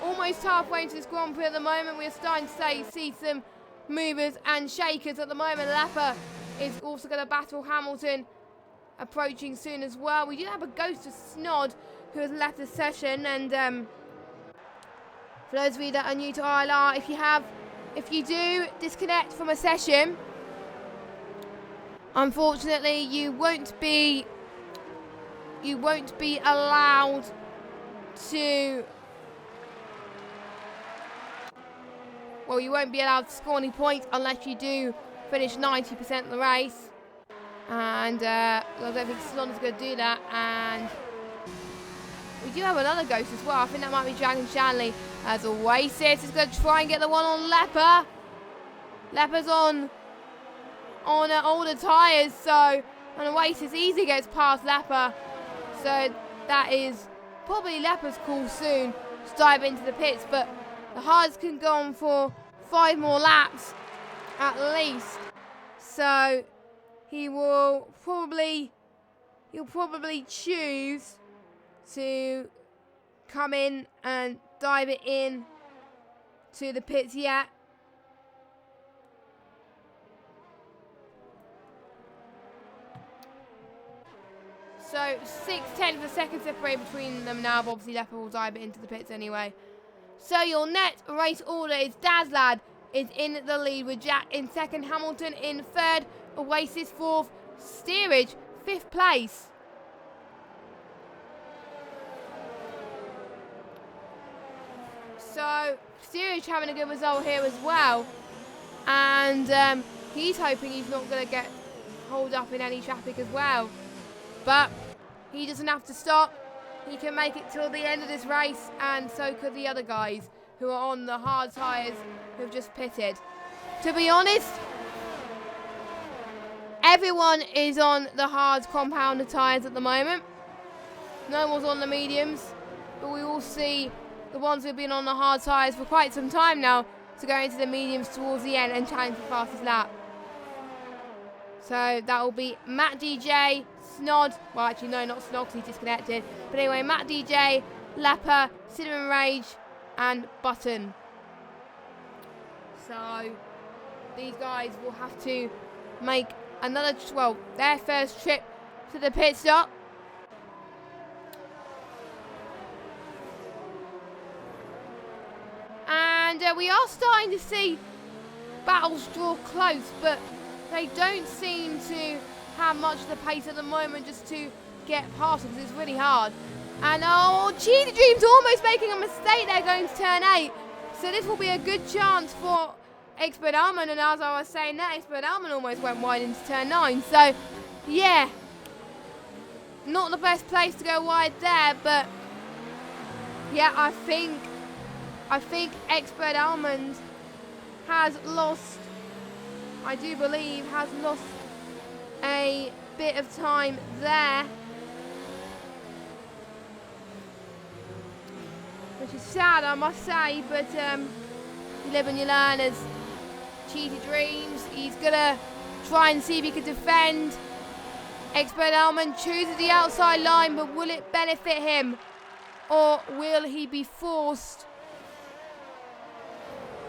S1: almost halfway into this Grand Prix at the moment. We're starting to see some movers and shakers at the moment. Lepper is also going to battle Hamilton, approaching soon as well. We do have a ghost of Snod who has left the session, and for those of you that are new to ILR, if you do disconnect from a session, unfortunately you won't be allowed to, well, you won't be allowed to score any points unless you do finish 90% of the race. And I don't think Slon is going to do that. And we do have another ghost as well. I think that might be Dragon Shanley, as Oasis is going to try and get the one on Lepper. Lepper's on older tyres, so and Oasis easily gets past Lepper. So that is probably Lepper's call soon to dive into the pits, but the hards can go on for 5 more laps at least. So he'll probably choose to come in and dive it in to the pits yet. So 6/10 of a second separate between them now, but obviously Lepper will dive it into the pits anyway. So your net race order is Dazlad is in the lead with Jack in second, Hamilton in third, Oasis fourth, Steerage 5th place. So Steerage having a good result here as well, and he's hoping he's not going to get hold up in any traffic as well. But he doesn't have to stop. He can make it till the end of this race, and so could the other guys who are on the hard tyres who have just pitted. To be honest, everyone is on the hard compounder tyres at the moment. No one's on the mediums, but we all see the ones who've been on the hard tyres for quite some time now to go into the mediums towards the end and challenge for fastest lap. So that will be Matt DJ, Snod, well actually no, not Snod because he's disconnected, but anyway, Matt DJ, Lepper, Cinnamon Rage and Button. So these guys will have to make their first trip to the pit stop. And we are starting to see battles draw close, but they don't seem to have much of the pace at the moment just to get past them, because it's really hard. And Cheetah Dream's almost making a mistake there going to turn 8. So this will be a good chance for Expert Almond, and as I was saying that, Expert Almond almost went wide into turn 9. So yeah, not the best place to go wide there, but yeah, I think Expert Almond has lost, I do believe, has lost a bit of time there, which is sad, I must say, but you live and you learn. As Cheetah Dreams, he's gonna try and see if he can defend. Expert Almond chooses the outside line, but will it benefit him, or will he be forced?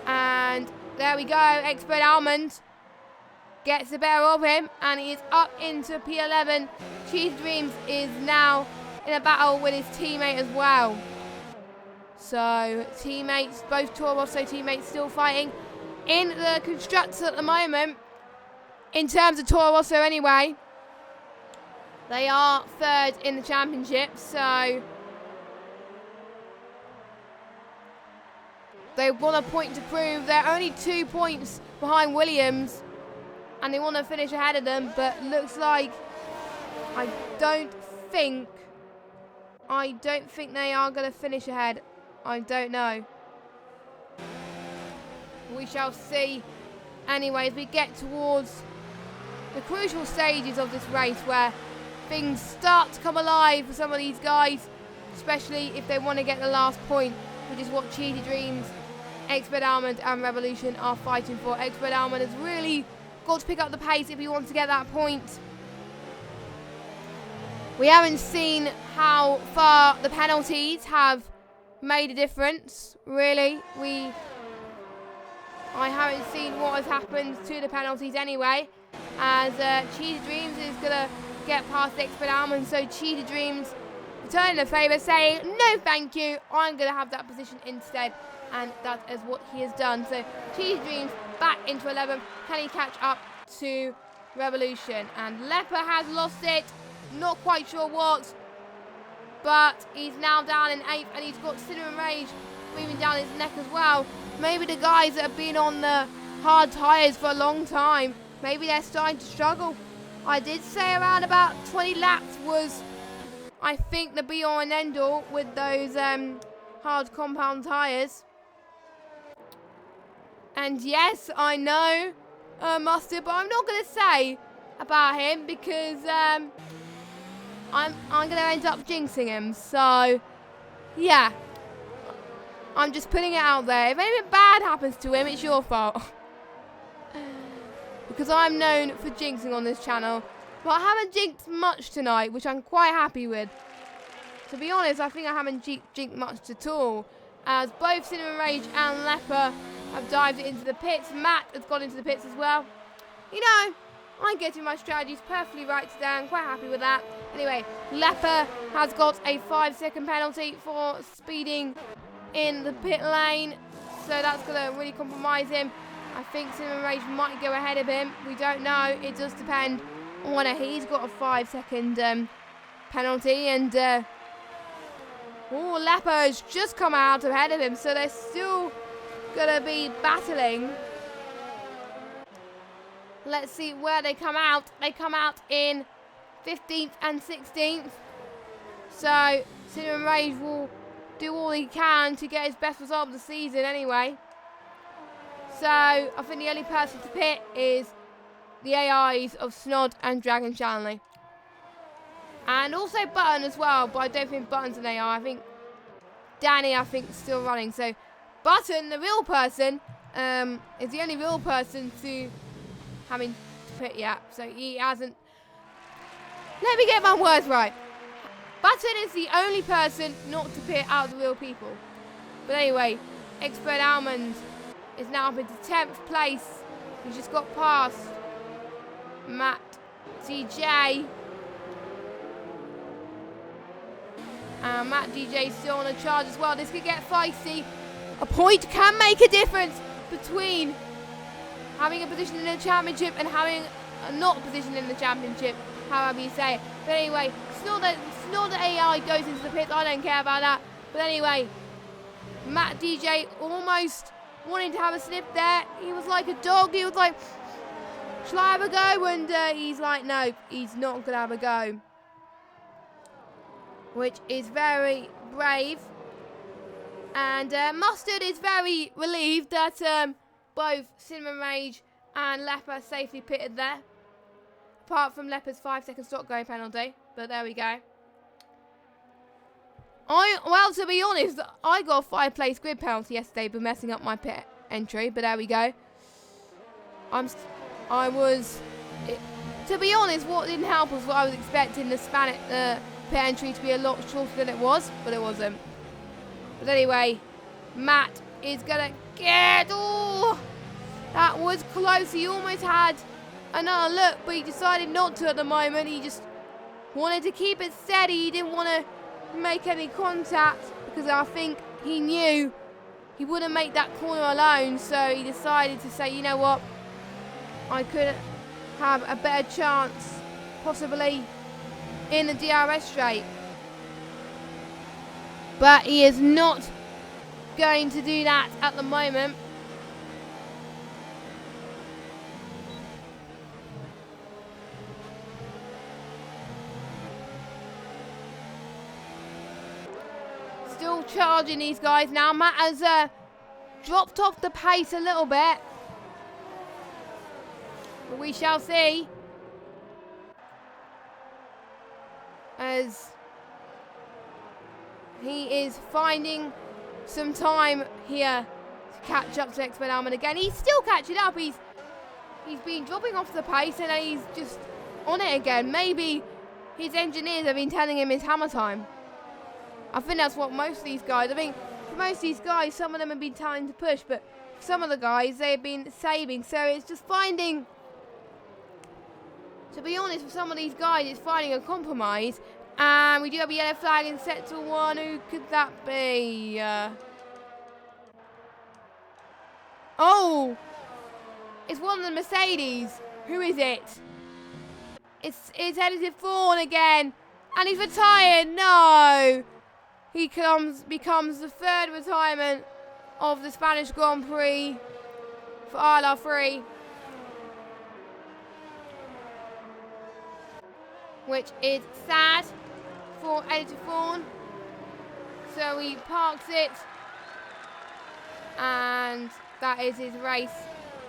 S1: And there we go, Expert Almond gets the better of him, and he is up into P11. Cheetah Dreams is now in a battle with his teammate as well. So teammates, both Toro Rosso teammates still fighting in the constructors at the moment. In terms of Toro Rosso anyway, they are third in the championship, so they want a point to prove. They're only 2 points behind Williams, and they want to finish ahead of them, but looks like I don't think they are going to finish ahead. I don't know. We shall see. Anyways, we get towards the crucial stages of this race where things start to come alive for some of these guys, especially if they want to get the last point, which is what Cheetah Dreams, Expert Almond and Revolution are fighting for. Expert Almond has really got to pick up the pace if he wants to get that point. We haven't seen how far the penalties have made a difference, really. I haven't seen what has happened to the penalties anyway, as Cheetah Dreams is going to get past Expert Almond, so Cheetah Dreams returning the favour, saying, no thank you, I'm going to have that position instead, and that is what he has done. So Cheetah Dreams back into 11th. Can he catch up to Revolution? And Leper has lost it, not quite sure what, but he's now down in 8th, and he's got Cinnamon Rage moving down his neck as well. Maybe the guys that have been on the hard tyres for a long time, maybe they're starting to struggle. I did say around about 20 laps was, I think, the be-all and end-all with those hard compound tyres. And yes, I know Mustard, but I'm not going to say about him because I'm going to end up jinxing him. So, yeah. I'm just putting it out there. If anything bad happens to him, it's your fault. Because I'm known for jinxing on this channel. But I haven't jinxed much tonight, which I'm quite happy with. To be honest, I think I haven't jinxed much at all. As both Cinnamon Rage and Leper have dived into the pits. Matt has gone into the pits as well. You know, I'm getting my strategies perfectly right today. I'm quite happy with that. Anyway, Leper has got a 5-second penalty for speeding in the pit lane, so that's going to really compromise him. I think Cinnamon Rage might go ahead of him. We don't know. It does depend on whether he's got a 5-second penalty. And Leper has just come out ahead of him, so they're still going to be battling. Let's see where they come out. They come out in 15th and 16th. So Cinnamon Rage will do all he can to get his best result of the season anyway. So I think the only person to pit is the AIs of Snod and Dragon Shanley. And also Button as well, but I don't think Button's an AI. I think Danny, is still running. So Button, the real person, is the only real person to having to pit yet. So he hasn't... Let me get my words right. Button is the only person not to pit out of the real people. But anyway, Expert Almond is now up into 10th place. He's just got past Matt DJ. Matt DJ is still on a charge as well. This could get feisty. A point can make a difference between having a position in the championship and having a not position in the championship, however you say it. But anyway, Snod AI goes into the pits. I don't care about that. But anyway, Matt DJ almost wanting to have a sniff there. He was like a dog. He was like, shall I have a go? And he's like, no, he's not going to have a go. Which is very brave. And Mustard is very relieved that both Cinnamon Rage and Leper safely pitted there. Apart from Leper's 5-second stop going penalty. But there we go. Well, to be honest, I got a 5-place grid penalty yesterday for messing up my pit entry. But there we go. To be honest, what didn't help was what I was expecting the pit entry to be a lot shorter than it was. But it wasn't. But anyway, Matt is going to get... Oh, that was close. He almost had another look, but he decided not to at the moment. He just wanted to keep it steady. He didn't want to make any contact because I think he knew he wouldn't make that corner alone. So he decided to say, you know what, I could have a better chance possibly in the DRS straight. But he is not going to do that at the moment. Still charging these guys now. Matt has dropped off the pace a little bit. But we shall see. As he is finding some time here to catch up to Expert Almond again. He's still catching up. He's been dropping off the pace and then he's just on it again. Maybe his engineers have been telling him it's hammer time. I think that's what most of these guys, I think for most of these guys, some of them have been telling to push, but some of the guys, they've been saving. So it's just finding, to be honest, for some of these guys, it's finding a compromise. And we do have a yellow flag in sector 1. Who could that be? Oh! It's one of the Mercedes. Who is it? It's headed to Fawn again. And he's retired. No! He becomes the 3rd retirement of the Spanish Grand Prix for ILR3. Which is sad for Eddie Fawn. So he parks it. And that is his race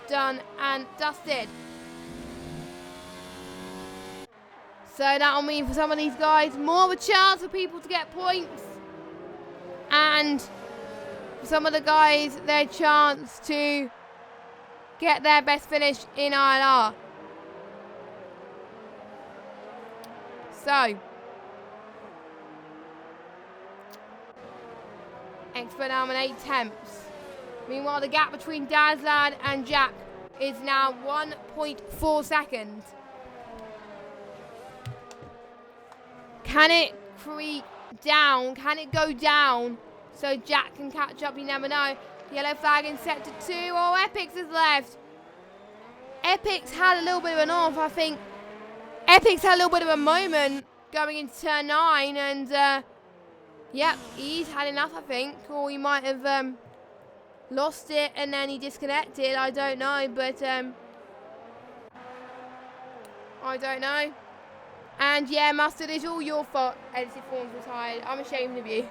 S1: done and dusted. So that'll mean for some of these guys more of a chance for people to get points. And for some of the guys, their chance to get their best finish in ILR. So, expert now on 8/10. Meanwhile, the gap between Dazlad and Jack is now 1.4 seconds. Can it creep down? Can it go down so Jack can catch up? You never know. Yellow flag in sector 2. Oh, Epix is left. Epix had a little bit of an off, I think. Epix had a little bit of a moment going into turn 9, and yep, he's had enough, I think, or he might have lost it and then he disconnected. I don't know, but I don't know. And yeah, Mustard, it's all your fault. Edison Fawn's retired. I'm ashamed of you.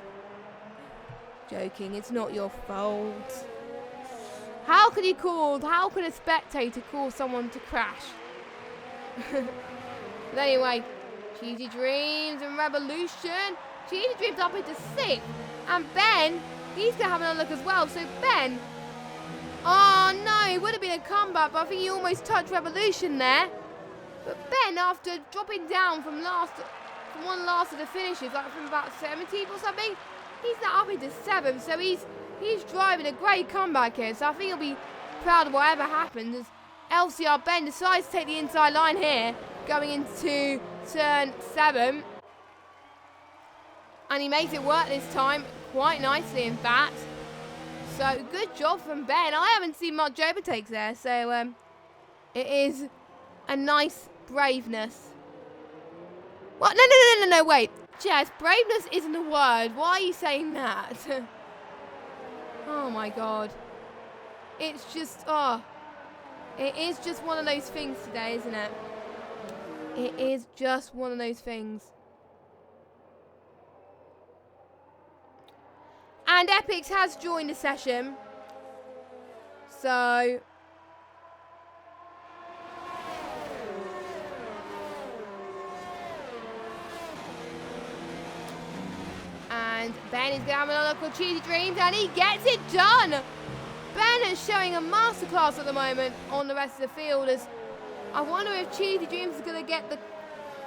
S1: Joking, it's not your fault. How could a spectator cause someone to crash? But anyway, Cheesy Dreams and Revolution. Cheesy Dreams up into 6th. And Ben, he's going to have another look as well. So Ben, oh no, it would have been a comeback, but I think he almost touched Revolution there. But Ben, after dropping down from one last of the finishes, like from about 17th or something, he's now up into 7th. So he's driving a great comeback here. So I think he'll be proud of whatever happens as LCR Ben decides to take the inside line here, going into turn 7. And he makes it work this time, quite nicely in fact. So good job from Ben. I haven't seen much overtakes there, so it is a nice braveness. What? No, wait. Jess, braveness isn't a word. Why are you saying that? Oh my god. It's just, it is just one of those things today, isn't it? It is just one of those things. And Epix has joined the session. So and Ben is going to have another look at Cheesy Dreams, and he gets it done. Ben is showing a masterclass at the moment on the rest of the field. As I wonder if Cheesy Dreams is going to get the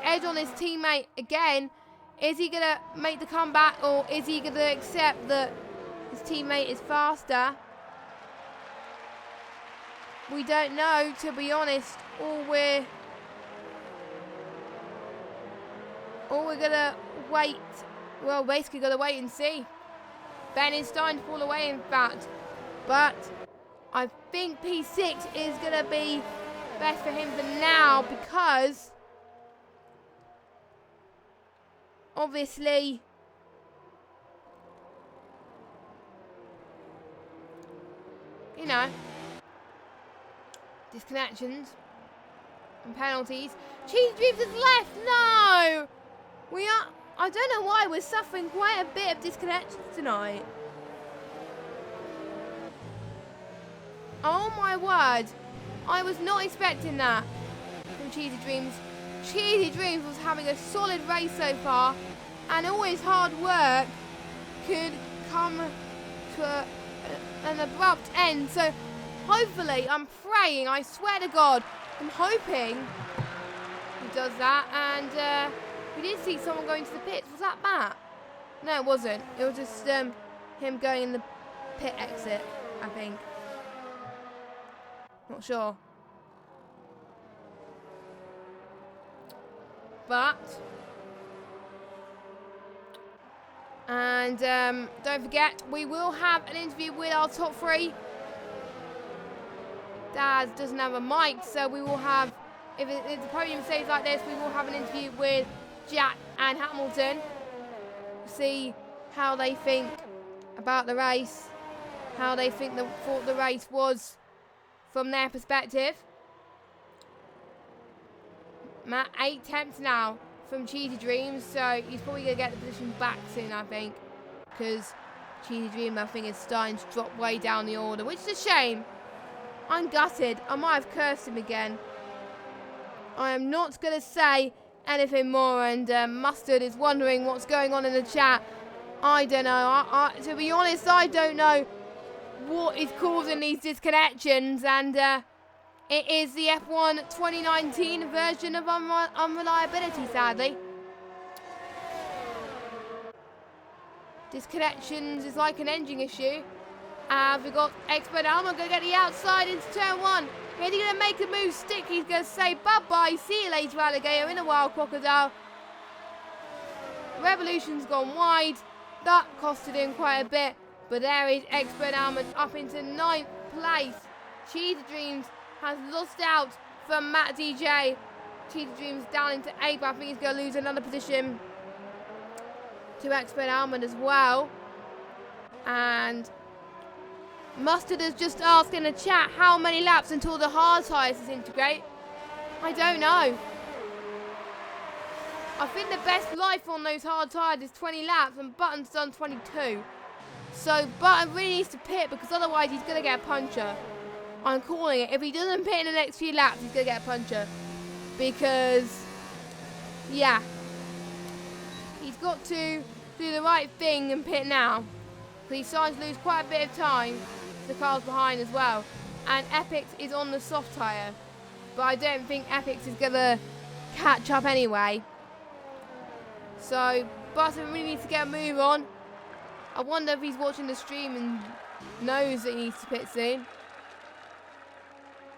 S1: edge on his teammate again. Is he going to make the comeback, or is he going to accept that his teammate is faster? We don't know, to be honest. All we're going to wait. Well, basically got to wait and see. Ben is starting to fall away, in fact. But I think P6 is going to be best for him for now, because obviously you know, disconnections and penalties. Cheese Dreams is left. No, I don't know why we're suffering quite a bit of disconnections tonight. Oh my word, I was not expecting that from Cheesy Dreams. Cheesy Dreams was having a solid race so far, and all his hard work could come to an abrupt end. So hopefully, I'm praying, I swear to God, I'm hoping he does that, and We did see someone going to the pits. Was that Matt? No, it wasn't. It was just him going in the pit exit, I think. Not sure. But... And don't forget, we will have an interview with our top 3. Daz doesn't have a mic, so we will have, if the podium stays like this, we will have an interview with Jack and Hamilton. See how they think about the race, how they think thought the race was from their perspective. Matt, 8 tenths now from Cheetah Dreams, so he's probably going to get the position back soon, I think, because Cheetah Dream, I think, is starting to drop way down the order, which is a shame. I'm gutted. I might have cursed him again. I am not going to say anything more, and Mustard is wondering what's going on in the chat. I don't know. To be honest, I don't know what is causing these disconnections, and it is the F1 2019 version of unreliability, sadly. Disconnections is like an engine issue. We've got Expert Alma going to get the outside into turn 1. Is he going to make a move stick? He's going to say bye-bye. See you later, alligator, in a wild crocodile. Revolution's gone wide. That costed him quite a bit. But there is Expert Alma up into 9th place. Cheetah Dreams has lost out from Matt DJ. Cheetah Dreams down into 8th. I think he's going to lose another position to Expert Almond as well. And Mustard has just asked in the chat how many laps until the hard tyres disintegrate. I don't know. I think the best life on those hard tyres is 20 laps and Button's done 22. So Button really needs to pit because otherwise he's going to get a puncher. I'm calling it. If he doesn't pit in the next few laps, he's going to get a puncher. Because, yeah, he's got to do the right thing and pit now. So he's starting to lose quite a bit of time to the cars behind as well. And Epix is on the soft tyre. But I don't think Epix is going to catch up anyway. So Button really needs to get a move on. I wonder if he's watching the stream and knows that he needs to pit soon.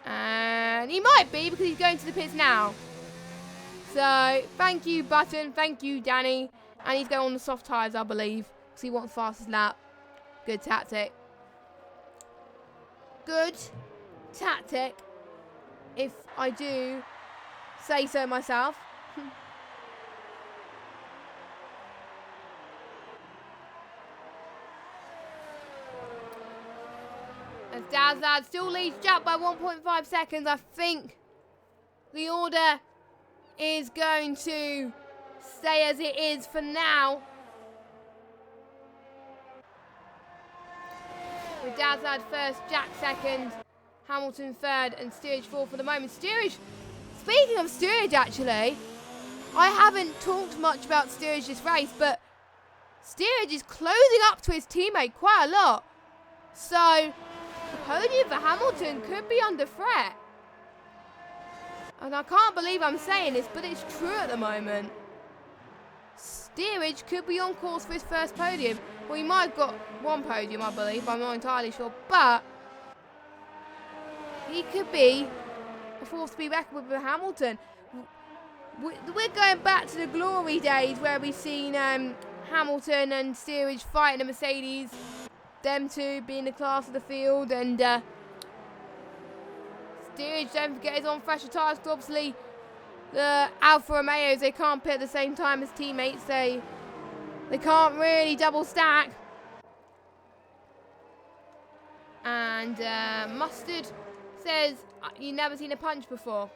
S1: And he might be because he's going to the pits now. So thank you, Button. Thank you, Danny. And he's going on the soft tyres, I believe, because he wants fastest lap. Good tactic. Good tactic, if I do say so myself. As Dazlad still leads Jack by 1.5 seconds, I think the order is going to stay as it is for now. With Dazlad first, Jack second, Hamilton third, and Steerage fourth for the moment. Steerage, speaking of Steerage actually, I haven't talked much about Steerage this race, but Steerage is closing up to his teammate quite a lot. So the podium for Hamilton could be under threat. And I can't believe I'm saying this, but it's true at the moment. Steerage could be on course for his first podium. Well, he might have got one podium, I believe. I'm not entirely sure. But he could be a force to be reckoned with Hamilton. We're going back to the glory days where we've seen Hamilton and Steerage fighting the Mercedes. Them two being the class of the field. And Steerage, don't forget, is on fresher tyres. Obviously, the Alfa Romeos, they can't pit at the same time as teammates. They can't really double stack. And Mustard says, you've never seen a punch before.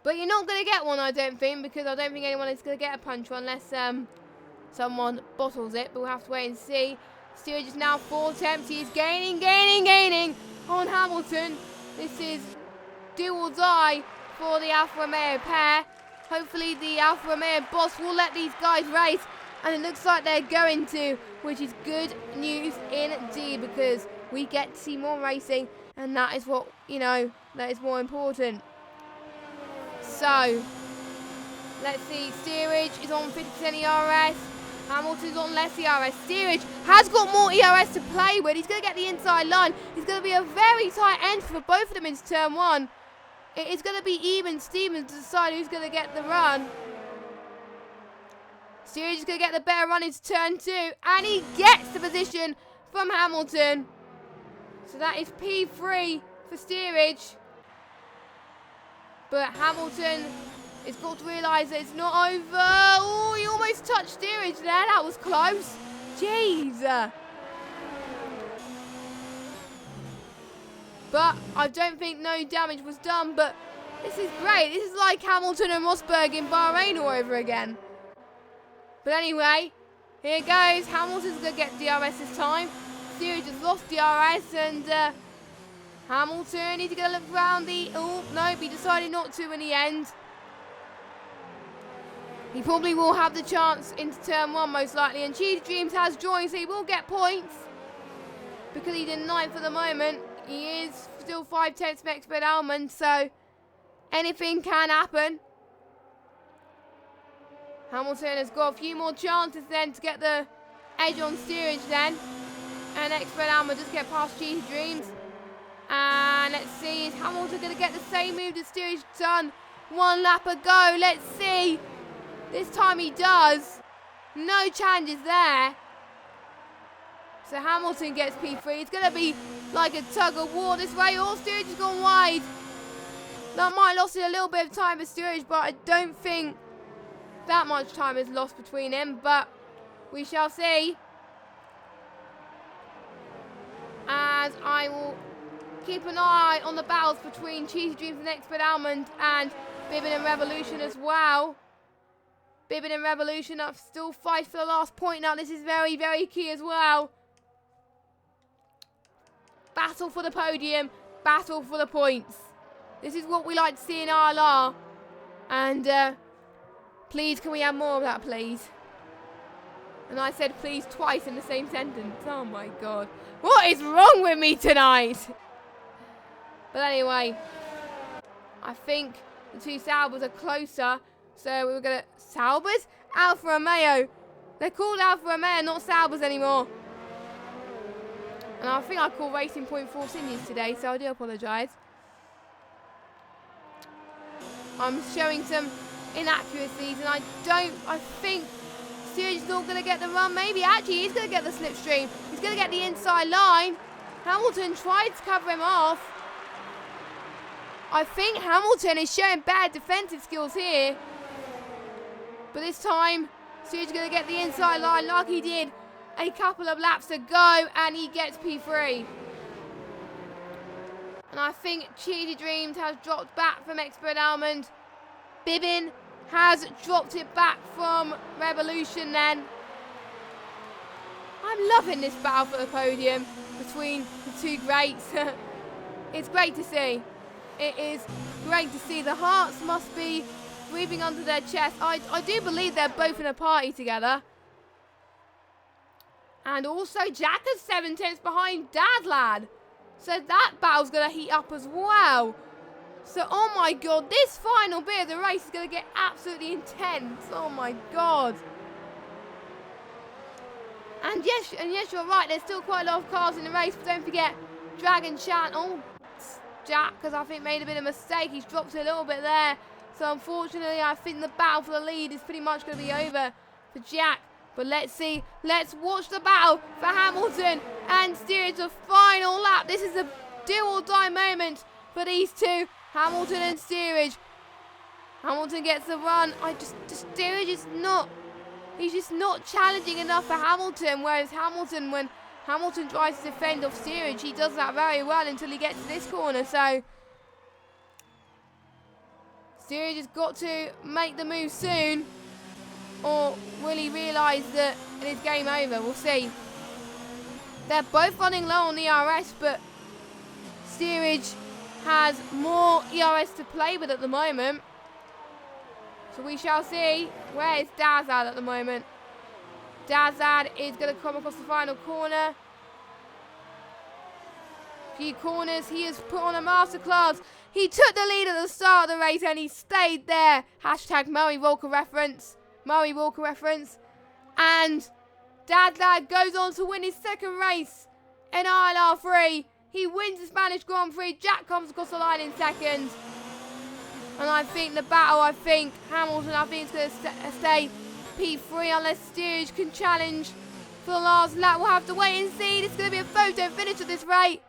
S1: But you're not going to get one, I don't think, because I don't think anyone is going to get a punch unless someone bottles it. But we'll have to wait and see. Steerage is now 4 attempts. He's gaining on Hamilton. This is do or die for the Alfa Romeo pair. Hopefully the Alfa Romeo boss will let these guys race, and it looks like they're going to, which is good news indeed, because we get to see more racing, and that is what, that is more important. So Let's see. Steerage is on 50% ERS. Hamilton's on less ERS. Steerage has got more ERS to play with. He's going to get the inside line. It's going to be a very tight end for both of them into turn 1. It is going to be even Stevens to decide who's going to get the run. Steerage is going to get the better run into turn 2. And he gets the position from Hamilton. So that is P3 for Steerage. But Hamilton has got to realise that it's not over. Oh, he almost touched Steerage there. That was close. Jeez. But I don't think no damage was done. But this is great. This is like Hamilton and Rosberg in Bahrain all over again. But anyway, here goes. Hamilton's going to get DRS this time. Steerage has lost DRS and Hamilton needs to get a look around the... Oh, nope, he decided not to in the end. He probably will have the chance into turn 1 most likely. And Cheetah Dreams has joined, so he will get points. Because he's in 9th at the moment. He is still 5/10 from Expert Almond, so anything can happen. Hamilton has got a few more chances then to get the edge on Steerage then. And Expert Almond just get past Cheetah Dreams. And let's see, is Hamilton going to get the same move that Steerage done 1 lap ago? Let's see. This time he does. No challenges there. So Hamilton gets P3. It's going to be like a tug of war this way. Oh, Steerage has gone wide. That might have lost a little bit of time for Steerage, but I don't think that much time is lost between him. But we shall see. As I will keep an eye on the battles between Cheetah Dreams and Expert Almond and Bibbin and Revolution as well. Bibbin and Revolution up still fight for the last point now. This is very, very key as well. Battle for the podium. Battle for the points. This is what we like to see in ILR. And please, can we have more of that, please? And I said please twice in the same sentence. Oh my god. What is wrong with me tonight? But anyway, I think the two Saubers are closer. So we're going to... Saubers? Alfa Romeo. They're called Alfa Romeo, not Saubers anymore. And I think I called Racing Point Force Indies today, so I do apologise. I'm showing some inaccuracies, and I think Steerage is not going to get the run. Maybe, actually, he's going to get the slipstream. He's going to get the inside line. Hamilton tried to cover him off. I think Hamilton is showing bad defensive skills here. But this time, Steerage is going to get the inside line like he did a couple of laps ago, and he gets P3. And I think Cheetah Dreams has dropped back from Expert Almond. Bibbin has dropped it back from Revolution then. I'm loving this battle for the podium between the two greats. It's great to see. It is great to see. The hearts must be breathing under their chest. I do believe they're both in a party together. And also Jack is 7/10 behind Dad Lad. So that battle's going to heat up as well. So, oh my god, this final bit of the race is going to get absolutely intense. Oh my god. And yes, you're right. There's still quite a lot of cars in the race. But don't forget, Dragon Chan. Oh, Jack, because I think made a bit of a mistake. He's dropped it a little bit there. So unfortunately, I think the battle for the lead is pretty much going to be over for Jack. But let's see. Let's watch the battle for Hamilton and Steerage. The final lap. This is a do or die moment for these two. Hamilton and Steerage. Hamilton gets the run. Steerage is not. He's just not challenging enough for Hamilton. Whereas Hamilton, when Hamilton tries to defend off Steerage, he does that very well until he gets to this corner. So Steerage has got to make the move soon. Or will he realise that it is game over? We'll see. They're both running low on ERS, but Steerage has more ERS to play with at the moment. So we shall see. Where is Dazad at the moment? Dazad is going to come across the final corner. Few corners, he has put on a masterclass. He took the lead at the start of the race and he stayed there. Hashtag Murray Walker reference. Murray Walker reference. And Dad Lad goes on to win his second race in ILR3. He wins the Spanish Grand Prix. Jack comes across the line in second. And I think the battle, Hamilton, is going to stay P3 unless Steerage can challenge for the last lap. We'll have to wait and see. This is going to be a photo finish at this rate.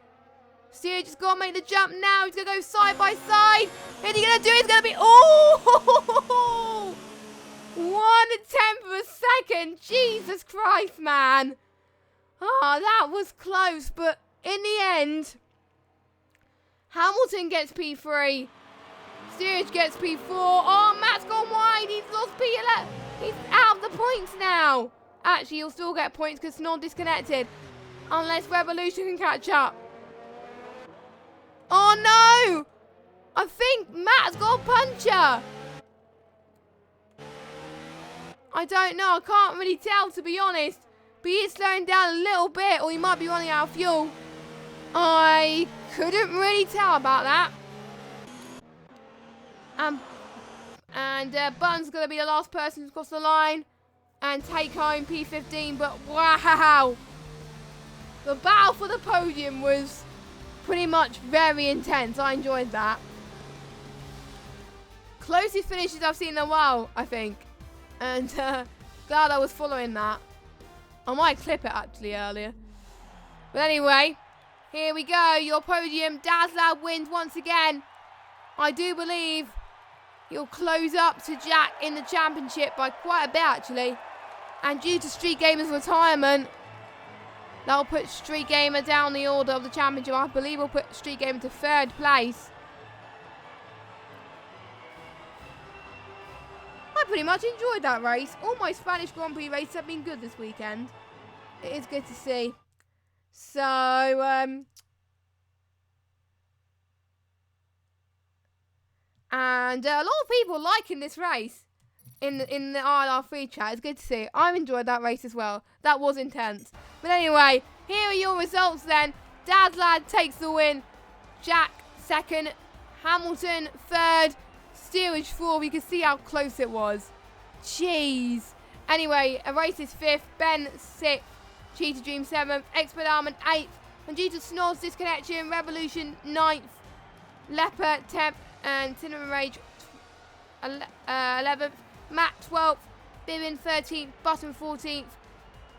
S1: Steerage has got to make the jump now. He's going to go side by side. Is he going to do it? It's going to be... Oh! 1/10 of a second. Jesus Christ, man. Oh, that was close. But in the end, Hamilton gets P3. Steerage gets P4. Oh, Matt's gone wide. He's lost P11. He's out of the points now. Actually, he'll still get points because Snod disconnected. Unless Revolution can catch up. Oh, no. I think Matt's got a puncture. I don't know. I can't really tell, to be honest. But he is slowing down a little bit. Or he might be running out of fuel. I couldn't really tell about that. And Button's going to be the last person to cross the line and take home P15. But wow, the battle for the podium was pretty much very intense. I enjoyed that. Closest finishes I've seen in a while, I think. And glad I was following that. I might clip it actually earlier. But anyway, here we go. Your podium. Dazlad wins once again. I do believe he'll close up to Jack in the championship by quite a bit actually. And due to Street Gamer's retirement, that'll put Street Gamer down the order of the championship. I believe we'll put Street Gamer to third place. I pretty much enjoyed that race. All my Spanish Grand Prix races have been good this weekend. It is good to see. So, and a lot of people liking this race in the ILR3 chat. It's good to see. I've enjoyed that race as well. That was intense. But anyway, here are your results then. Dazlad takes the win. Jack second. Hamilton third. Steerage 4, we can see how close it was. Jeez. Anyway, a race is 5th, Ben 6th, Cheetah Dream 7th, Expert Almond 8th, and due to Snor's disconnection, Revolution 9th, Leopard 10th, and Cinnamon Rage 11th, Matt 12th, Bibin 13th, Button 14th,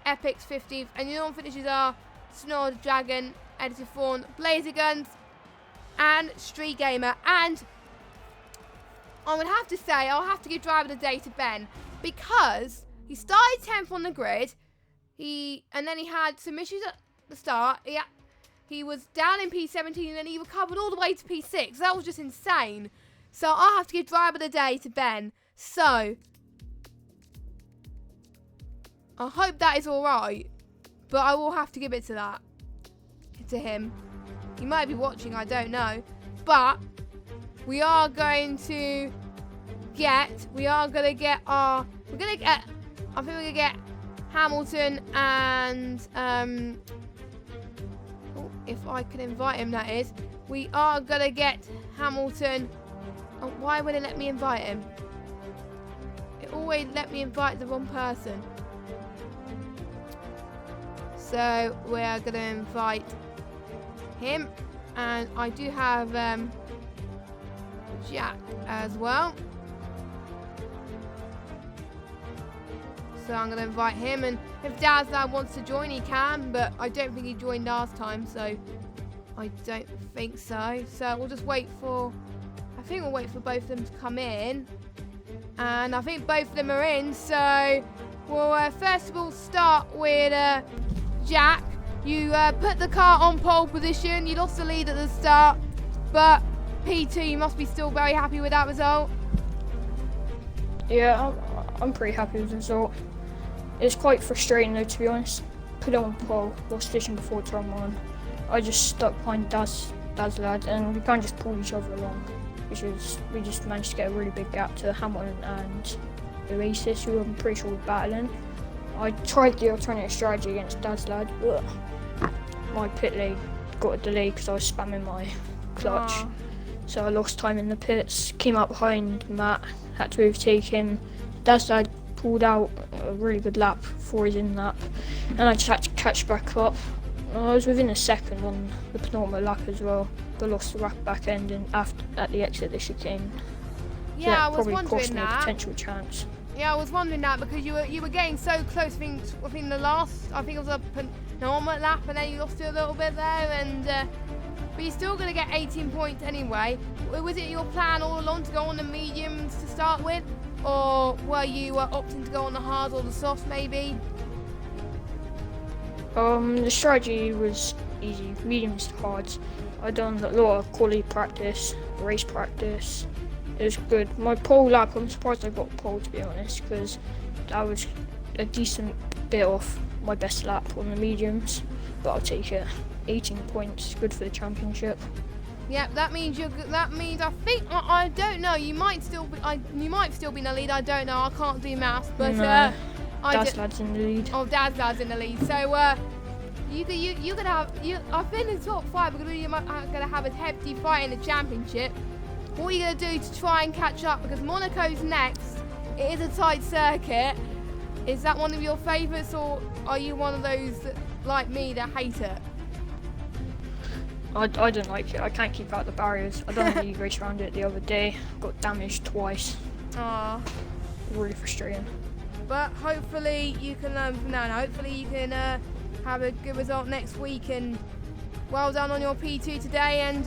S1: Epix 15th, and your non-finishes are Snor Dragon, Editor Fawn, Blazer Guns, and Street Gamer. And I would have to say, I'll have to give driver of the day to Ben because he started 10th on the grid. And then he had some issues at the start. He was down in P17 and then he recovered all the way to P6. That was just insane. So I'll have to give driver of the day to Ben. So I hope that is all right, but I will have to give it to him. He might be watching, I don't know, but we are going to get I think we're going to get Hamilton and, if I can invite him, that is. We are going to get Hamilton. Oh, why would it let me invite him? It always let me invite the wrong person. So we're going to invite him. And I do have Jack as well. So I'm going to invite him, and if Dazlad wants to join, he can, but I don't think he joined last time, so I don't think so. So we'll just wait for, I think we'll wait for both of them to come in, and I think both of them are in, so we'll first of all start with Jack. You put the car on pole position, you lost the lead at the start, but P2, you must be still very happy with that result.
S2: Yeah, I'm pretty happy with the result. It's quite frustrating though, to be honest. Put it on pole, lost position before turn 1. I just stuck behind Dazlad and we can't just pull each other along. We just managed to get a really big gap to Hamilton and the races who I'm pretty sure were battling. I tried the alternative strategy against Dazlad, but my pit lane got a delay because I was spamming my clutch.
S1: Aw.
S2: So I lost time in the pits, came up behind Matt, had to overtake him. Dad's dad pulled out a really good lap before his in lap, and I just had to catch back up. I was within a second on the penultimate lap as well, but lost the back end and at the exit of the chicane. So
S1: Yeah,
S2: that
S1: I was
S2: probably
S1: wondering
S2: cost me a
S1: that.
S2: potential chance.
S1: Yeah, I was wondering that because you were getting so close. I think the last, I think it was a penultimate lap, and then you lost it a little bit there, and but you're still gonna get 18 points anyway. Was it your plan all along to go on the mediums to start with, or were you opting to go on the hard or the soft maybe?
S2: The strategy was easy, mediums to hards. I done a lot of quality practice, race practice. It was good. My pole lap, I'm surprised I got pole to be honest, because that was a decent bit off my best lap on the mediums, but I'll take it. 18 points, good for the championship.
S1: Yeah, that means I think I don't know. You might still be in the lead. I don't know. I can't do maths, but
S2: No, Dad's lad's in the lead.
S1: Oh, Dad's in the lead. So you could have I've been in the top 5 because you're gonna have a hefty fight in the championship. What are you gonna do to try and catch up? Because Monaco's next. It is a tight circuit. Is that one of your favourites, or are you one of those like me that hate it?
S2: I don't like it. I can't keep out the barriers. I done a league race around it the other day. Got damaged twice.
S1: Ah.
S2: Really frustrating.
S1: But hopefully you can learn from that. Hopefully you can have a good result next week. And well done on your P2 today. And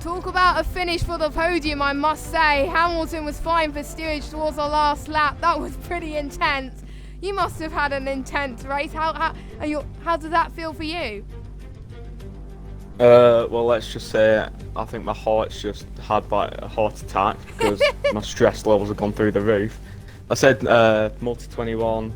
S1: talk about a finish for the podium, I must say. Hamilton was fine for steerage towards the last lap. That was pretty intense. You must have had an intense race. How did that feel for you?
S3: Well, let's just say I think my heart's just had like a heart attack because my stress levels have gone through the roof. I said multi-21,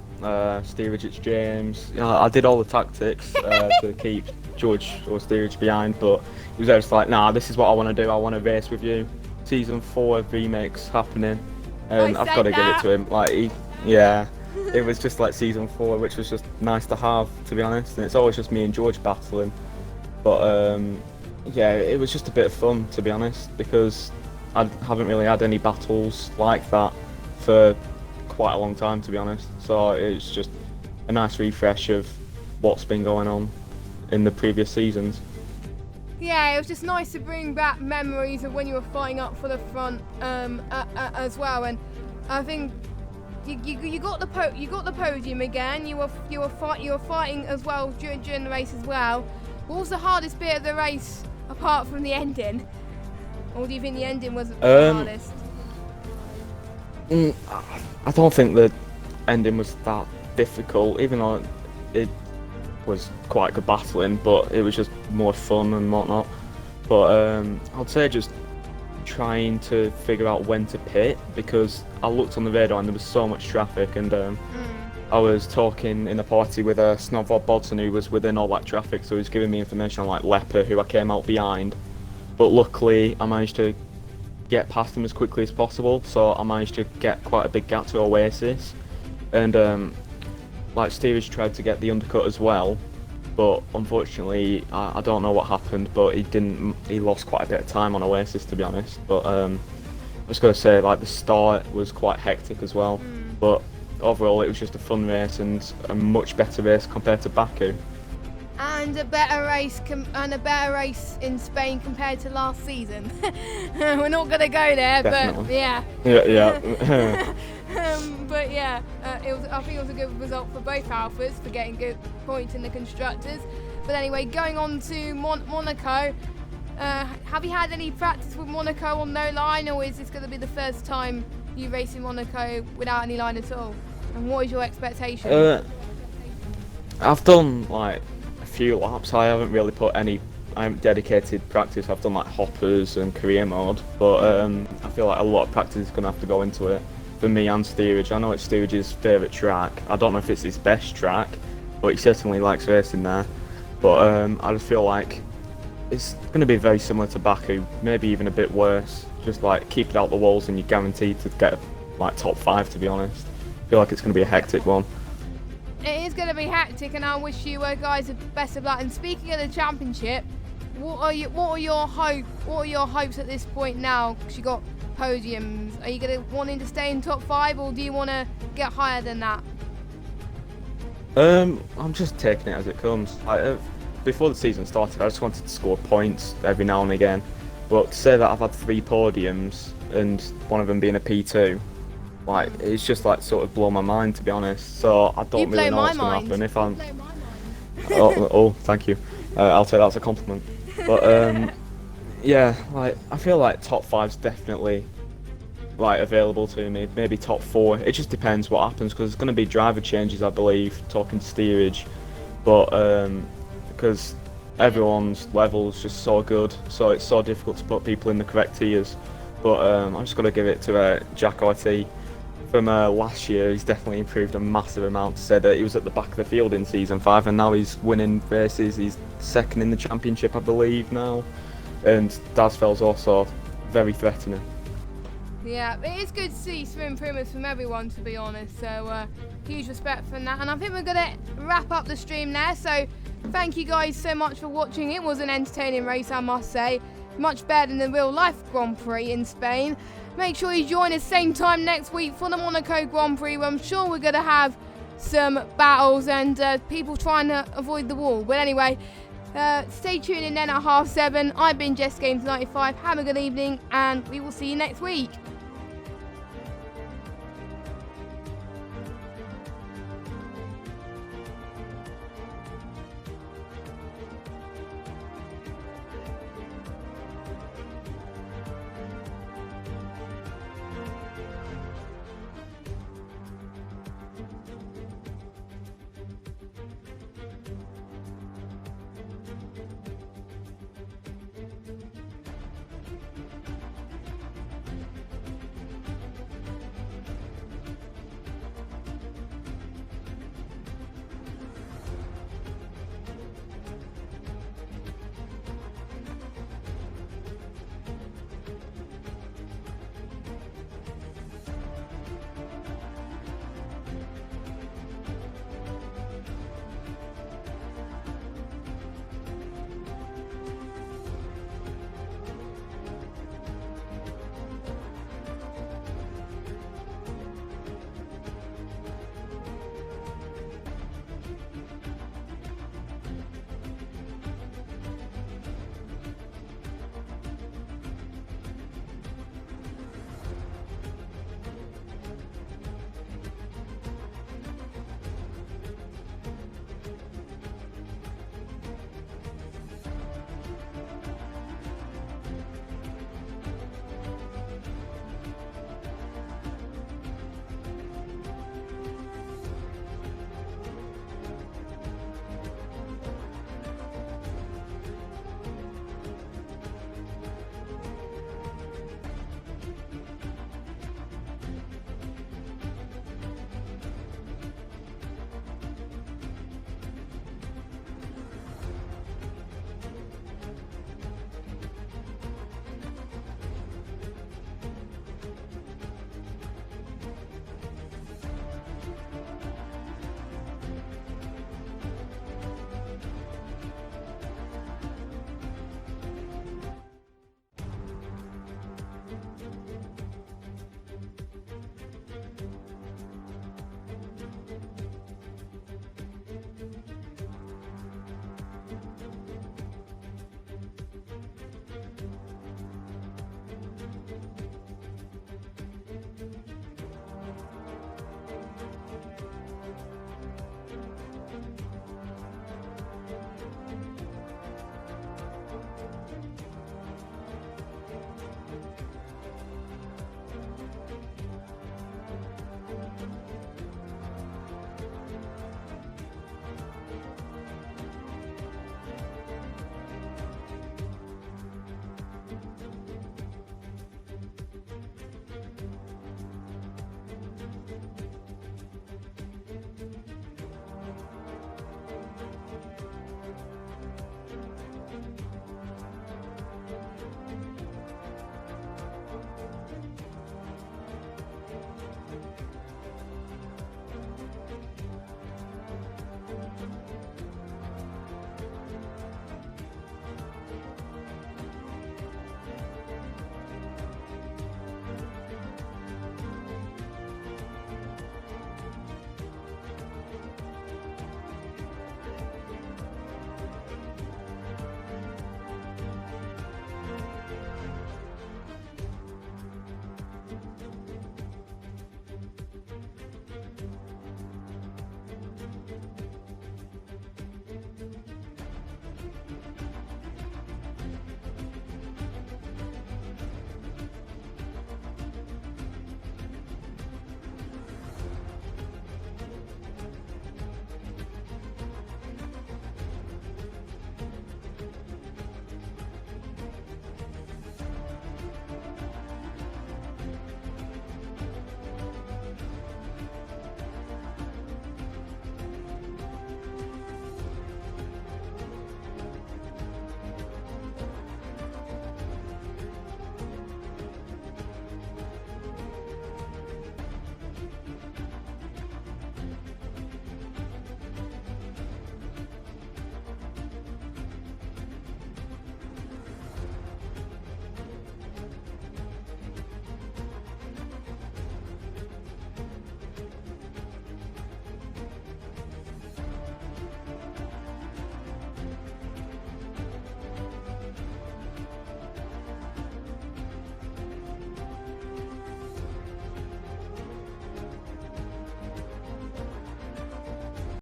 S3: steerage it's James. You know, I did all the tactics to keep George or steerage behind, but he was just like, nah, this is what I want to do. I want to race with you. Season 4 remix happening, and I've got to give it to him. Like, it was just like season 4, which was just nice to have, to be honest. And it's always just me and George battling. But yeah, it was just a bit of fun, to be honest, because I haven't really had any battles like that for quite a long time, to be honest. So it's just a nice refresh of what's been going on in the previous seasons.
S1: Yeah, it was just nice to bring back memories of when you were fighting up for the front as well. And I think you got the podium again. You were fighting as well during the race as well. What was the hardest bit of the race apart from the ending? Or do you think the ending was the hardest?
S3: I don't think the ending was that difficult, even though it was quite good battling, but it was just more fun and whatnot. But I'd say just trying to figure out when to pit, because I looked on the radar and there was so much traffic, and I was talking in a party with a snob Rob Bodson who was within all that traffic, so he was giving me information on like Leper, who I came out behind. But luckily I managed to get past him as quickly as possible, so I managed to get quite a big gap to Oasis. And like Steerage tried to get the undercut as well, but unfortunately I don't know what happened, but he lost quite a bit of time on Oasis, to be honest. But I was going to say, like, the start was quite hectic as well, but overall it was just a fun race and a much better race compared to Baku.
S1: And a better race in Spain compared to last season. We're not going to go there,
S3: Definitely.
S1: but yeah.
S3: Yeah.
S1: But yeah, I think it was a good result for both Alphas for getting good points in the constructors. But anyway, going on to Monaco. Have you had any practice with Monaco on no line, or is this going to be the first time you race in Monaco without any line at all? And what is your expectation?
S3: I've done like a few laps. I haven't really put any dedicated practice. I've done like hoppers and career mode, but I feel like a lot of practice is going to have to go into it for me and Steerage. I know it's Steerage's favourite track. I don't know if it's his best track, but he certainly likes racing there. But I just feel like it's going to be very similar to Baku, maybe even a bit worse. Just like keep it out the walls and you're guaranteed to get like top 5, to be honest. I feel like it's going to be a hectic one.
S1: it is going to be hectic, and I wish you guys the best of luck. And speaking of the championship, what are your hopes at this point now? Because you got podiums. Are you going to wanting to stay in top 5, or do you want to get higher than that?
S3: I'm just taking it as it comes. Before the season started, I just wanted to score points every now and again. But to say that I've had 3 podiums and one of them being a P2, like, it's just like sort of blown my mind, to be honest. So I don't really know what's going to happen. If I'm, oh, thank you. I'll take that as a compliment. But yeah, like, I feel like top 5's definitely like available to me. Maybe top 4. It just depends what happens, because there's going to be driver changes, I believe, talking to steerage. But because everyone's level is just so good, so it's so difficult to put people in the correct tiers. But I'm just going to give it to Jack IT. From last year, he's definitely improved a massive amount. Said that he was at the back of the field in season 5, and now he's winning races. He's second in the championship, I believe, now. And Dasfel's also very threatening.
S1: Yeah, it is good to see some improvements from everyone, to be honest. So huge respect for that. And I think we're going to wrap up the stream there. So thank you guys so much for watching. It was an entertaining race, I must say. Much better than the real life Grand Prix in Spain. Make sure you join us same time next week for the Monaco Grand Prix, where I'm sure we're going to have some battles and people trying to avoid the wall. But anyway, stay tuned in then at 7:30. I've been Jess Games 95. Have a good evening, and we will see you next week.